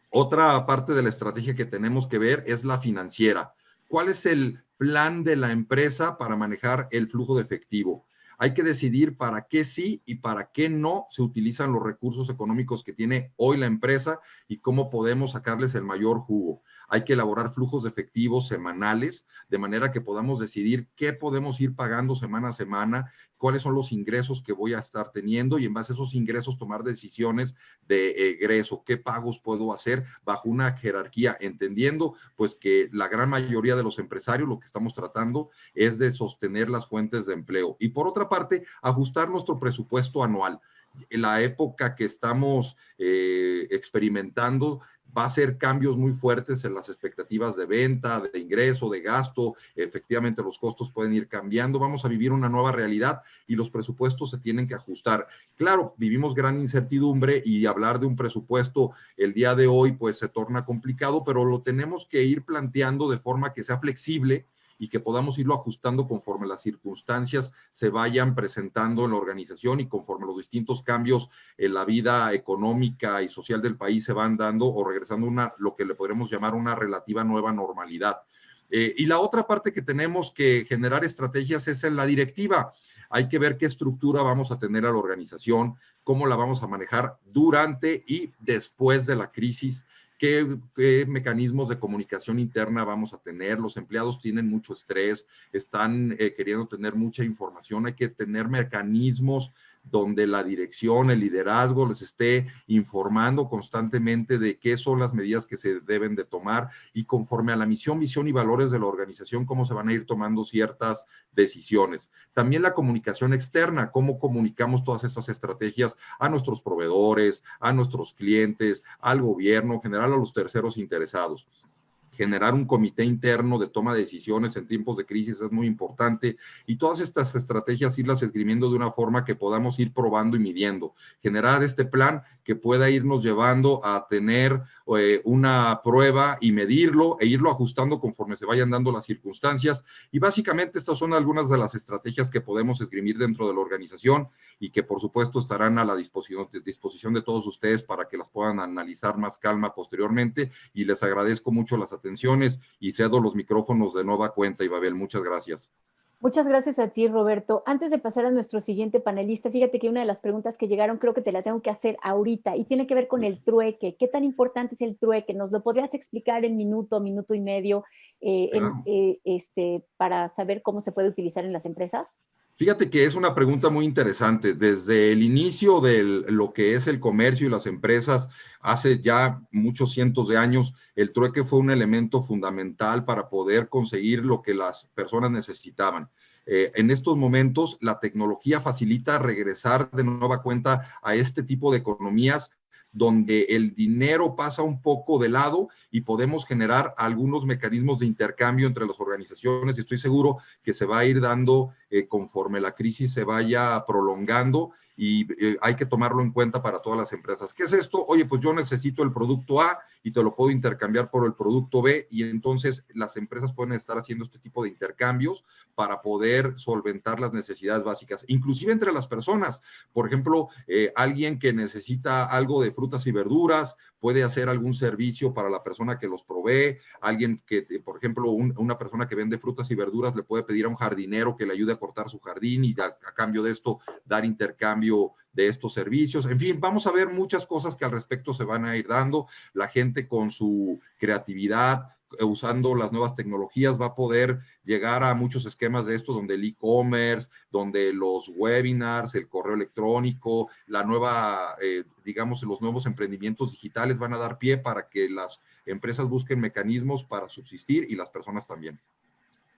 Otra parte de la estrategia que tenemos que ver es la financiera. ¿Cuál es el plan de la empresa para manejar el flujo de efectivo? Hay que decidir para qué sí y para qué no se utilizan los recursos económicos que tiene hoy la empresa y cómo podemos sacarles el mayor jugo. Hay que elaborar flujos de efectivo semanales, de manera que podamos decidir qué podemos ir pagando semana a semana, cuáles son los ingresos que voy a estar teniendo y en base a esos ingresos tomar decisiones de egreso, qué pagos puedo hacer bajo una jerarquía, entendiendo pues que la gran mayoría de los empresarios lo que estamos tratando es de sostener las fuentes de empleo. Y por otra parte, ajustar nuestro presupuesto anual. En la época que estamos experimentando, va a ser cambios muy fuertes en las expectativas de venta, de ingreso, de gasto. Efectivamente, los costos pueden ir cambiando. Vamos a vivir una nueva realidad y los presupuestos se tienen que ajustar. Claro, vivimos gran incertidumbre y hablar de un presupuesto el día de hoy pues se torna complicado, pero lo tenemos que ir planteando de forma que sea flexible y que podamos irlo ajustando conforme las circunstancias se vayan presentando en la organización y conforme los distintos cambios en la vida económica y social del país se van dando o regresando a lo que le podremos llamar una relativa nueva normalidad. Y la otra parte que tenemos que generar estrategias es en la directiva. Hay que ver qué estructura vamos a tener a la organización, cómo la vamos a manejar durante y después de la crisis. ¿Qué mecanismos de comunicación interna vamos a tener? Los empleados tienen mucho estrés, están queriendo tener mucha información, hay que tener mecanismos donde la dirección, el liderazgo les esté informando constantemente de qué son las medidas que se deben de tomar y conforme a la misión, visión y valores de la organización, cómo se van a ir tomando ciertas decisiones. También la comunicación externa, cómo comunicamos todas estas estrategias a nuestros proveedores, a nuestros clientes, al gobierno, en general a los terceros interesados. Generar un comité interno de toma de decisiones en tiempos de crisis es muy importante y todas estas estrategias irlas esgrimiendo de una forma que podamos ir probando y midiendo. Generar este plan que pueda irnos llevando a tener una prueba y medirlo e irlo ajustando conforme se vayan dando las circunstancias. Y básicamente estas son algunas de las estrategias que podemos esgrimir dentro de la organización y que por supuesto estarán a la disposición de todos ustedes para que las puedan analizar más calma posteriormente y les agradezco mucho las atenciones y cedo los micrófonos de nueva cuenta, Ibabel. Muchas gracias. Muchas gracias a ti, Roberto. Antes de pasar a nuestro siguiente panelista, fíjate que una de las preguntas que llegaron creo que te la tengo que hacer ahorita y tiene que ver con el trueque. ¿Qué tan importante es el trueque? ¿Nos lo podrías explicar en minuto y medio Claro. para saber cómo se puede utilizar en las empresas? Fíjate que es una pregunta muy interesante. Desde el inicio de lo que es el comercio y las empresas, hace ya muchos cientos de años, el trueque fue un elemento fundamental para poder conseguir lo que las personas necesitaban. En estos momentos, la tecnología facilita regresar de nueva cuenta a este tipo de economías donde el dinero pasa un poco de lado y podemos generar algunos mecanismos de intercambio entre las organizaciones y estoy seguro que se va a ir dando conforme la crisis se vaya prolongando y hay que tomarlo en cuenta para todas las empresas. ¿Qué es esto? Oye, pues yo necesito el producto A y te lo puedo intercambiar por el producto B y entonces las empresas pueden estar haciendo este tipo de intercambios para poder solventar las necesidades básicas, inclusive entre las personas. Por ejemplo, alguien que necesita algo de frutas y verduras puede hacer algún servicio para la persona que los provee, alguien que, por ejemplo, una persona que vende frutas y verduras le puede pedir a un jardinero que le ayude a cortar su jardín y a cambio de esto dar intercambio de estos servicios. En fin, vamos a ver muchas cosas que al respecto se van a ir dando. La gente con su creatividad, usando las nuevas tecnologías, va a poder llegar a muchos esquemas de estos, donde el e-commerce, donde los webinars, el correo electrónico, la nueva, digamos, los nuevos emprendimientos digitales van a dar pie para que las empresas busquen mecanismos para subsistir y las personas también.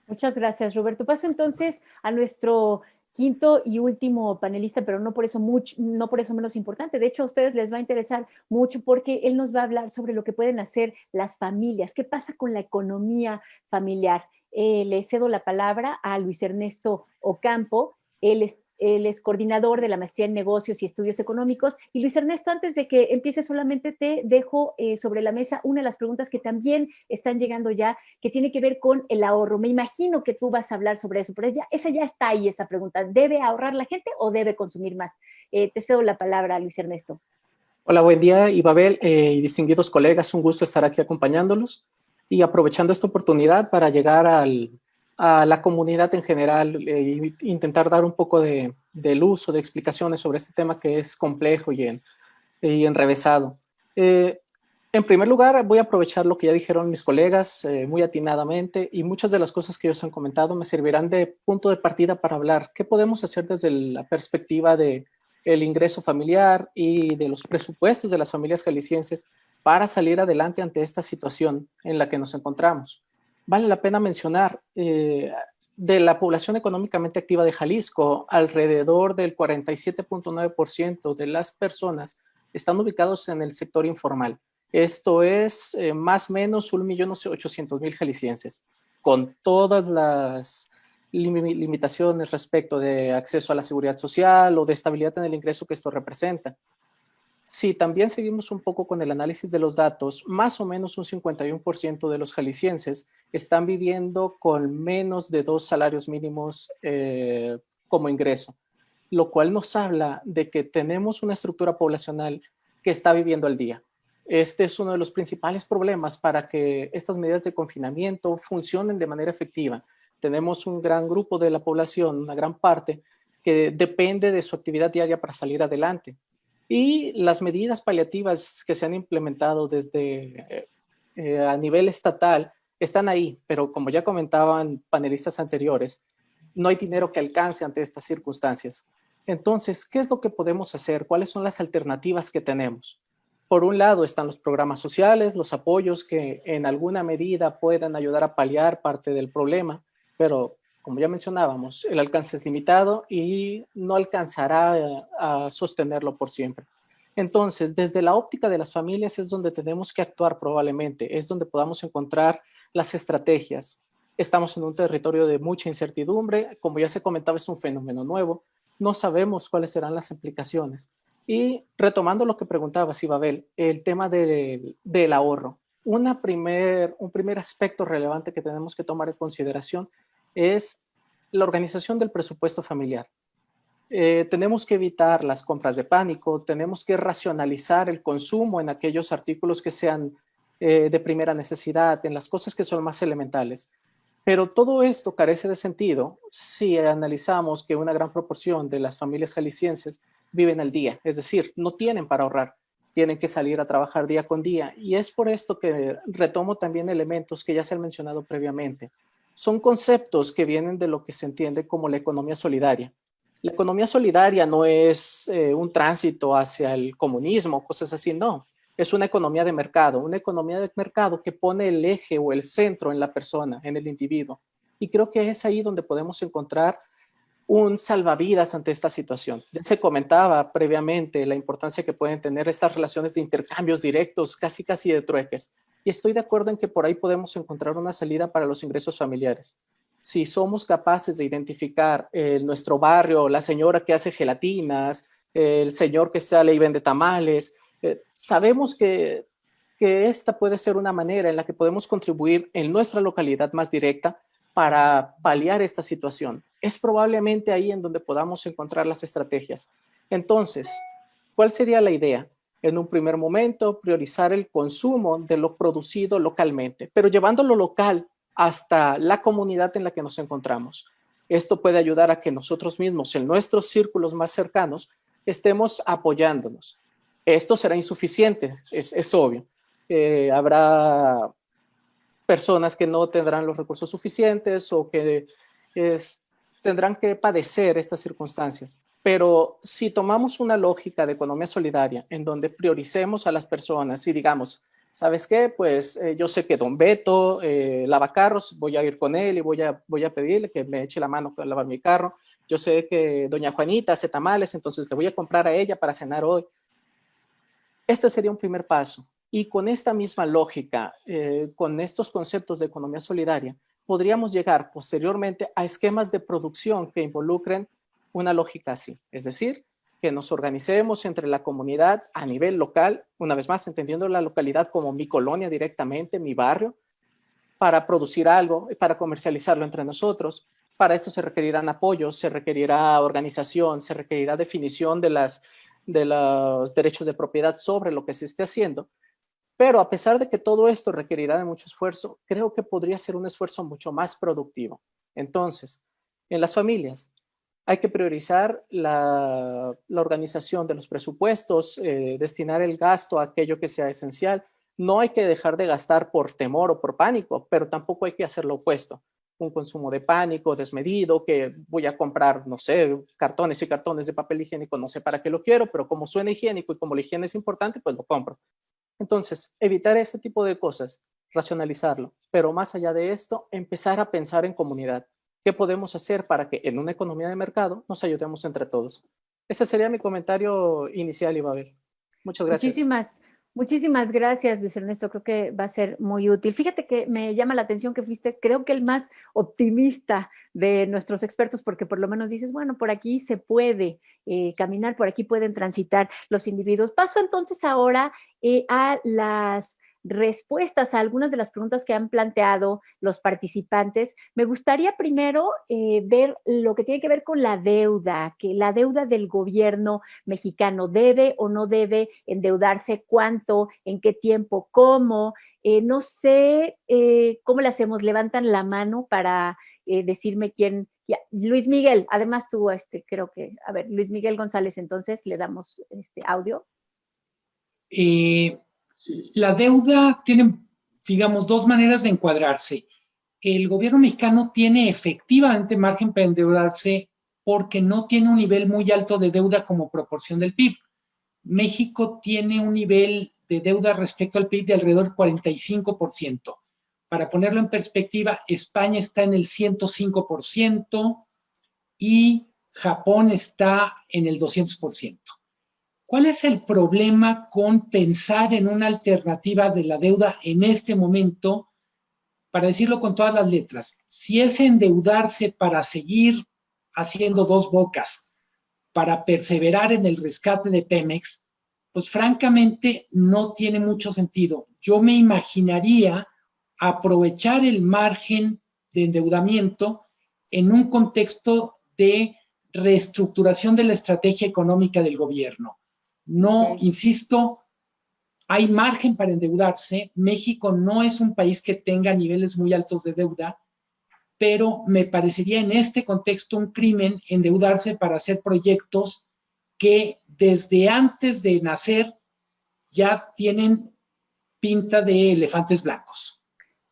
Muchas gracias, Roberto. Paso entonces a nuestro quinto y último panelista, pero no por eso menos importante. De hecho, a ustedes les va a interesar mucho porque él nos va a hablar sobre lo que pueden hacer las familias, qué pasa con la economía familiar. le cedo la palabra a Luis Ernesto Ocampo. Él es coordinador de la Maestría en Negocios y Estudios Económicos. Y Luis Ernesto, antes de que empiece, solamente te dejo sobre la mesa una de las preguntas que también están llegando ya, que tiene que ver con el ahorro. Me imagino que tú vas a hablar sobre eso, pero esa ya está ahí, esa pregunta. ¿Debe ahorrar la gente o debe consumir más? Te cedo la palabra a Luis Ernesto. Hola, buen día, Ibabel y distinguidos colegas. Un gusto estar aquí acompañándolos y aprovechando esta oportunidad para llegar a la comunidad en general e intentar dar un poco de luz o de explicaciones sobre este tema que es complejo y enrevesado. En primer lugar, voy a aprovechar lo que ya dijeron mis colegas muy atinadamente, y muchas de las cosas que ellos han comentado me servirán de punto de partida para hablar qué podemos hacer desde la perspectiva de el ingreso familiar y de los presupuestos de las familias jaliscienses para salir adelante ante esta situación en la que nos encontramos. Vale la pena mencionar, de la población económicamente activa de Jalisco, alrededor del 47.9% de las personas están ubicados en el sector informal. Esto es más o menos 1.800.000 jaliscienses, con todas las limitaciones respecto de acceso a la seguridad social o de estabilidad en el ingreso que esto representa. Si también seguimos un poco con el análisis de los datos, más o menos un 51% de los jaliscienses están viviendo con menos de 2 salarios mínimos como ingreso, lo cual nos habla de que tenemos una estructura poblacional que está viviendo al día. Este es uno de los principales problemas para que estas medidas de confinamiento funcionen de manera efectiva. Tenemos un gran grupo de la población, una gran parte, que depende de su actividad diaria para salir adelante. Y las medidas paliativas que se han implementado desde a nivel estatal están ahí, pero como ya comentaban panelistas anteriores, no hay dinero que alcance ante estas circunstancias. Entonces, ¿qué es lo que podemos hacer? ¿Cuáles son las alternativas que tenemos? Por un lado están los programas sociales, los apoyos que en alguna medida puedan ayudar a paliar parte del problema, pero como ya mencionábamos, el alcance es limitado y no alcanzará a sostenerlo por siempre. Entonces, desde la óptica de las familias es donde tenemos que actuar probablemente, es donde podamos encontrar las estrategias. Estamos en un territorio de mucha incertidumbre, como ya se comentaba, es un fenómeno nuevo, no sabemos cuáles serán las implicaciones. Y retomando lo que preguntaba Ibabel, el tema del ahorro. Un primer aspecto relevante que tenemos que tomar en consideración es la organización del presupuesto familiar. Tenemos que evitar las compras de pánico, tenemos que racionalizar el consumo en aquellos artículos que sean de primera necesidad, en las cosas que son más elementales. Pero todo esto carece de sentido si analizamos que una gran proporción de las familias jaliscienses viven al día, es decir, no tienen para ahorrar, tienen que salir a trabajar día con día. Y es por esto que retomo también elementos que ya se han mencionado previamente. Son conceptos que vienen de lo que se entiende como la economía solidaria. La economía solidaria no es un tránsito hacia el comunismo, cosas así, no. Es una economía de mercado que pone el eje o el centro en la persona, en el individuo. Y creo que es ahí donde podemos encontrar un salvavidas ante esta situación. Ya se comentaba previamente la importancia que pueden tener estas relaciones de intercambios directos, casi de trueques. Y estoy de acuerdo en que por ahí podemos encontrar una salida para los ingresos familiares. Si somos capaces de identificar en nuestro barrio la señora que hace gelatinas, el señor que sale y vende tamales, sabemos que esta puede ser una manera en la que podemos contribuir en nuestra localidad más directa para paliar esta situación. Es probablemente ahí en donde podamos encontrar las estrategias. Entonces, ¿cuál sería la idea? En un primer momento, priorizar el consumo de lo producido localmente, pero llevándolo local hasta la comunidad en la que nos encontramos. Esto puede ayudar a que nosotros mismos, en nuestros círculos más cercanos, estemos apoyándonos. Esto será insuficiente, es obvio. Habrá personas que no tendrán los recursos suficientes o que tendrán que padecer estas circunstancias. Pero si tomamos una lógica de economía solidaria en donde prioricemos a las personas y digamos, ¿sabes qué? Pues yo sé que don Beto lava carros, voy a ir con él y voy a pedirle que me eche la mano para lavar mi carro. Yo sé que doña Juanita hace tamales, entonces le voy a comprar a ella para cenar hoy. Este sería un primer paso. Y con esta misma lógica, con estos conceptos de economía solidaria, podríamos llegar posteriormente a esquemas de producción que involucren una lógica así. Es decir, que nos organicemos entre la comunidad a nivel local, una vez más, entendiendo la localidad como mi colonia directamente, mi barrio, para producir algo y para comercializarlo entre nosotros. Para esto se requerirán apoyos, se requerirá organización, se requerirá definición de los derechos de propiedad sobre lo que se esté haciendo. Pero a pesar de que todo esto requerirá de mucho esfuerzo, creo que podría ser un esfuerzo mucho más productivo. Entonces, en las familias hay que priorizar la organización de los presupuestos, destinar el gasto a aquello que sea esencial. No hay que dejar de gastar por temor o por pánico, pero tampoco hay que hacer lo opuesto. Un consumo de pánico desmedido, que voy a comprar, no sé, cartones y cartones de papel higiénico, no sé para qué lo quiero, pero como suena higiénico y como la higiene es importante, pues lo compro. Entonces, evitar este tipo de cosas, racionalizarlo, pero más allá de esto, empezar a pensar en comunidad. ¿Qué podemos hacer para que en una economía de mercado nos ayudemos entre todos? Ese sería mi comentario inicial, Ibabel. Muchas gracias. Muchísimas gracias, Luis Ernesto. Creo que va a ser muy útil. Fíjate que me llama la atención que fuiste, creo que el más optimista de nuestros expertos, porque por lo menos dices, bueno, por aquí se puede caminar, por aquí pueden transitar los individuos. Paso entonces ahora a las respuestas a algunas de las preguntas que han planteado los participantes. Me gustaría primero ver lo que tiene que ver con la deuda, que la deuda del gobierno mexicano debe o no debe endeudarse, cuánto, en qué tiempo, cómo. No sé cómo le hacemos, levantan la mano para decirme quién. Ya, Luis Miguel, además tú, creo que, a ver, Luis Miguel González, entonces le damos audio. La deuda tiene, digamos, dos maneras de encuadrarse. El gobierno mexicano tiene efectivamente margen para endeudarse porque no tiene un nivel muy alto de deuda como proporción del PIB. México tiene un nivel de deuda respecto al PIB de alrededor del 45%. Para ponerlo en perspectiva, España está en el 105% y Japón está en el 200%. ¿Cuál es el problema con pensar en una alternativa de la deuda en este momento? Para decirlo con todas las letras, si es endeudarse para seguir haciendo dos bocas, para perseverar en el rescate de Pemex, pues francamente no tiene mucho sentido. Yo me imaginaría aprovechar el margen de endeudamiento en un contexto de reestructuración de la estrategia económica del gobierno. No, insisto, hay margen para endeudarse. México no es un país que tenga niveles muy altos de deuda, pero me parecería en este contexto un crimen endeudarse para hacer proyectos que desde antes de nacer ya tienen pinta de elefantes blancos.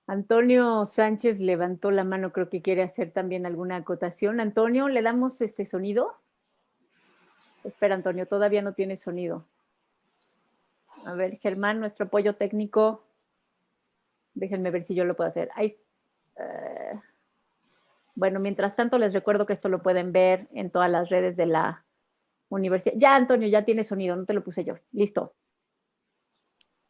Antonio Sánchez levantó la mano, creo que quiere hacer también alguna acotación. Antonio, ¿le damos sonido? Espera, Antonio, todavía no tiene sonido. A ver, Germán, nuestro apoyo técnico. Déjenme ver si yo lo puedo hacer. Ahí, bueno, mientras tanto les recuerdo que esto lo pueden ver en todas las redes de la universidad. Ya, Antonio, ya tiene sonido, no te lo puse yo. Listo.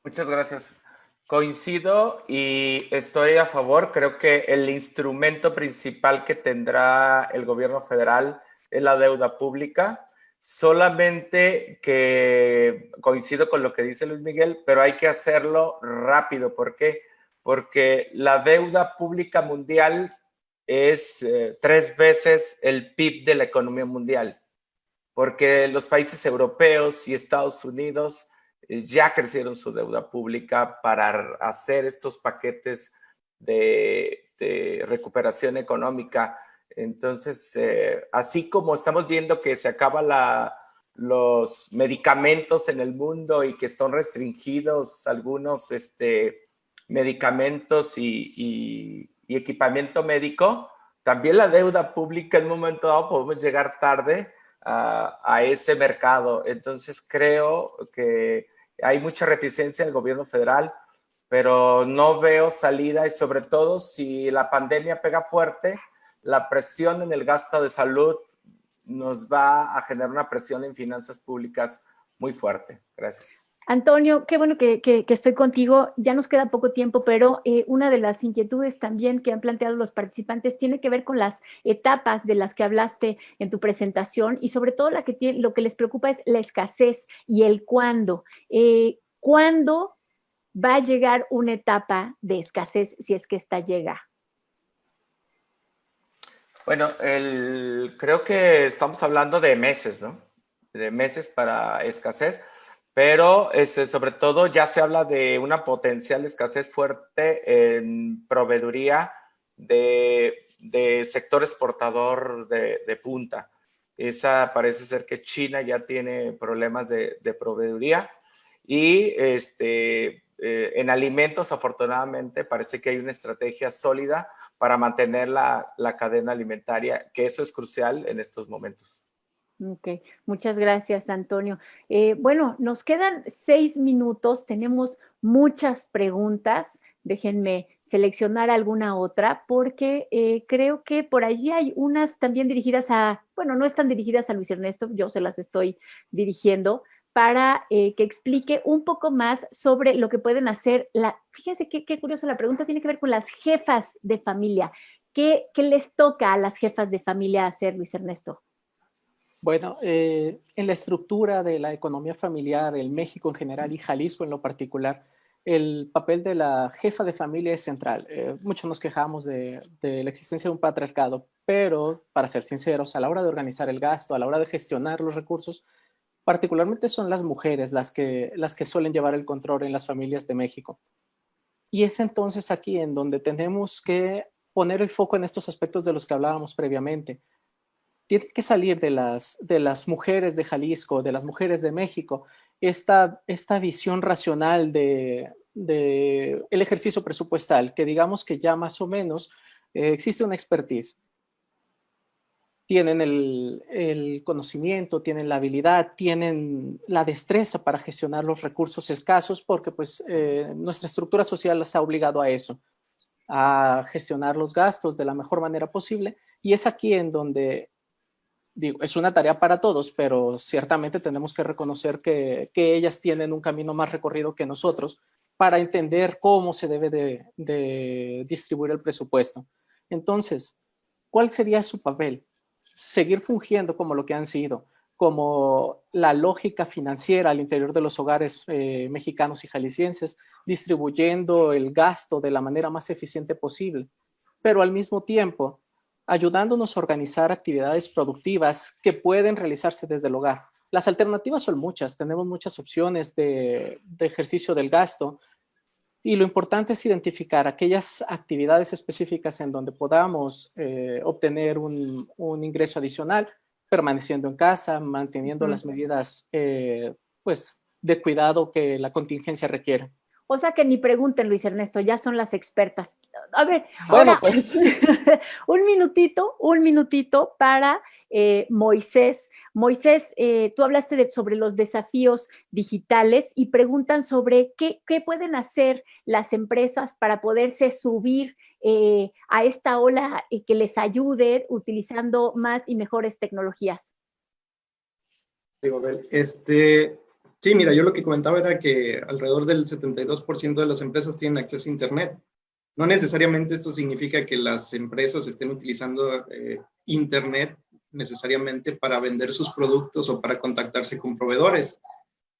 Muchas gracias. Coincido y estoy a favor. Creo que el instrumento principal que tendrá el gobierno federal es la deuda pública. Solamente que coincido con lo que dice Luis Miguel, pero hay que hacerlo rápido. ¿Por qué? Porque la deuda pública mundial es 3 veces el PIB de la economía mundial. Porque los países europeos y Estados Unidos ya crecieron su deuda pública para hacer estos paquetes de recuperación económica. Entonces, así como estamos viendo que se acaban los medicamentos en el mundo y que están restringidos algunos medicamentos y equipamiento médico, también la deuda pública en un momento dado podemos llegar tarde a ese mercado. Entonces, creo que hay mucha reticencia del gobierno federal, pero no veo salida y sobre todo si la pandemia pega fuerte, la presión en el gasto de salud nos va a generar una presión en finanzas públicas muy fuerte. Gracias. Antonio, qué bueno que estoy contigo. Ya nos queda poco tiempo, pero una de las inquietudes también que han planteado los participantes tiene que ver con las etapas de las que hablaste en tu presentación y sobre todo lo que les preocupa es la escasez y el cuándo. ¿Cuándo va a llegar una etapa de escasez si es que esta llega? Bueno, creo que estamos hablando de meses, ¿no? De meses para escasez. Pero sobre todo ya se habla de una potencial escasez fuerte en proveeduría de sector exportador de punta. Esa parece ser que China ya tiene problemas de proveeduría y en alimentos afortunadamente parece que hay una estrategia sólida para mantener la cadena alimentaria, que eso es crucial en estos momentos. Ok, muchas gracias, Antonio. Bueno, nos quedan 6 minutos, tenemos muchas preguntas. Déjenme seleccionar alguna otra porque creo que por allí hay unas también dirigidas bueno, no están dirigidas a Luis Ernesto, yo se las estoy dirigiendo para que explique un poco más sobre lo que pueden hacer. Fíjense qué curioso, la pregunta tiene que ver con las jefas de familia. ¿Qué les toca a las jefas de familia hacer, Luis Ernesto? Bueno, en la estructura de la economía familiar, en México en general y Jalisco en lo particular, el papel de la jefa de familia es central. Muchos nos quejamos de la existencia de un patriarcado, pero para ser sinceros, a la hora de organizar el gasto, a la hora de gestionar los recursos, particularmente son las mujeres las que suelen llevar el control en las familias de México. Y es entonces aquí en donde tenemos que poner el foco en estos aspectos de los que hablábamos previamente. Tiene que salir de las mujeres de Jalisco, de las mujeres de México, esta visión racional de el ejercicio presupuestal, que digamos que ya más o menos existe una expertise. Tienen el conocimiento, tienen la habilidad, tienen la destreza para gestionar los recursos escasos, porque pues nuestra estructura social las ha obligado a eso, a gestionar los gastos de la mejor manera posible, y es aquí en donde digo, es una tarea para todos, pero ciertamente tenemos que reconocer que ellas tienen un camino más recorrido que nosotros para entender cómo se debe de distribuir el presupuesto. Entonces, ¿cuál sería su papel? Seguir fungiendo como lo que han sido, como la lógica financiera al interior de los hogares mexicanos y jaliscienses, distribuyendo el gasto de la manera más eficiente posible, pero al mismo tiempo ayudándonos a organizar actividades productivas que pueden realizarse desde el hogar. Las alternativas son muchas, tenemos muchas opciones de ejercicio del gasto y lo importante es identificar aquellas actividades específicas en donde podamos obtener un ingreso adicional, permaneciendo en casa, manteniendo las medidas pues, de cuidado que la contingencia requiere. O sea que ni pregunten, Luis Ernesto, ya son las expertas. A ver, bueno, ahora, pues. un minutito para Moisés. Moisés, tú hablaste sobre los desafíos digitales y preguntan sobre qué pueden hacer las empresas para poderse subir a esta ola y que les ayude utilizando más y mejores tecnologías. Sí, mira, yo lo que comentaba era que alrededor del 72% de las empresas tienen acceso a Internet. No necesariamente esto significa que las empresas estén utilizando Internet necesariamente para vender sus productos o para contactarse con proveedores,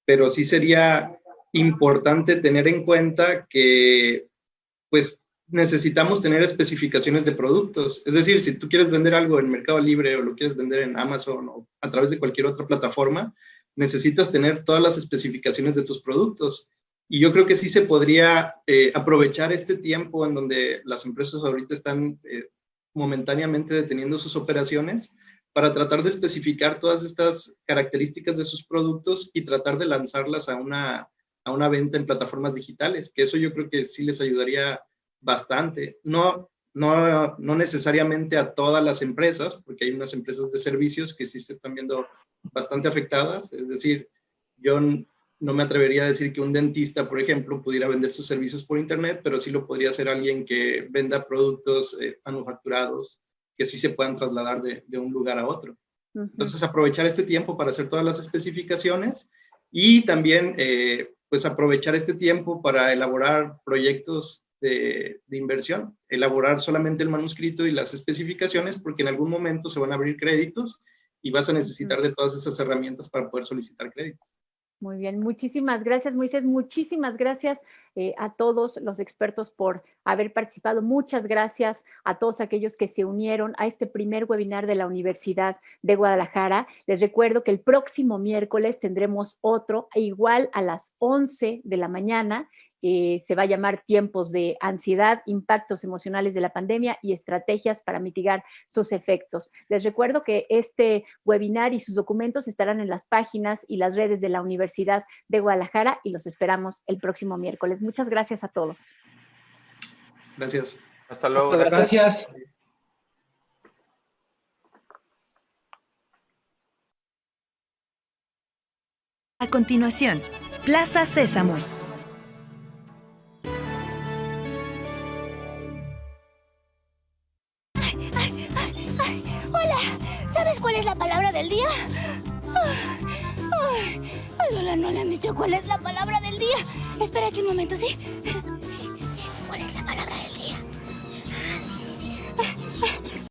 pero sí sería importante tener en cuenta que pues necesitamos tener especificaciones de productos. Es decir, si tú quieres vender algo en Mercado Libre o lo quieres vender en Amazon o a través de cualquier otra plataforma, necesitas tener todas las especificaciones de tus productos. Y yo creo que sí se podría aprovechar este tiempo en donde las empresas ahorita están momentáneamente deteniendo sus operaciones para tratar de especificar todas estas características de sus productos y tratar de lanzarlas a una venta en plataformas digitales, que eso yo creo que sí les ayudaría bastante. No necesariamente a todas las empresas, porque hay unas empresas de servicios que sí se están viendo bastante afectadas. Es decir, yo no me atrevería a decir que un dentista, por ejemplo, pudiera vender sus servicios por Internet, pero sí lo podría hacer alguien que venda productos manufacturados que sí se puedan trasladar de un lugar a otro. Entonces, aprovechar este tiempo para hacer todas las especificaciones y también pues aprovechar este tiempo para elaborar proyectos de inversión, elaborar solamente el manuscrito y las especificaciones, porque en algún momento se van a abrir créditos y vas a necesitar de todas esas herramientas para poder solicitar créditos. Muy bien, muchísimas gracias, Moisés. Muchísimas gracias a todos los expertos por haber participado. Muchas gracias a todos aquellos que se unieron a este primer webinar de la Universidad de Guadalajara. Les recuerdo que el próximo miércoles tendremos otro, igual a las 11 de la mañana. Se va a llamar Tiempos de Ansiedad, Impactos Emocionales de la Pandemia y Estrategias para Mitigar sus Efectos. Les recuerdo que este webinar y sus documentos estarán en las páginas y las redes de la Universidad de Guadalajara y los esperamos el próximo miércoles. Muchas gracias a todos. Gracias. Hasta luego. Gracias. A continuación, Plaza Sésamo. ¿Sabes cuál es la palabra del día? A Lola no le han dicho cuál es la palabra del día. Espera aquí un momento, ¿sí?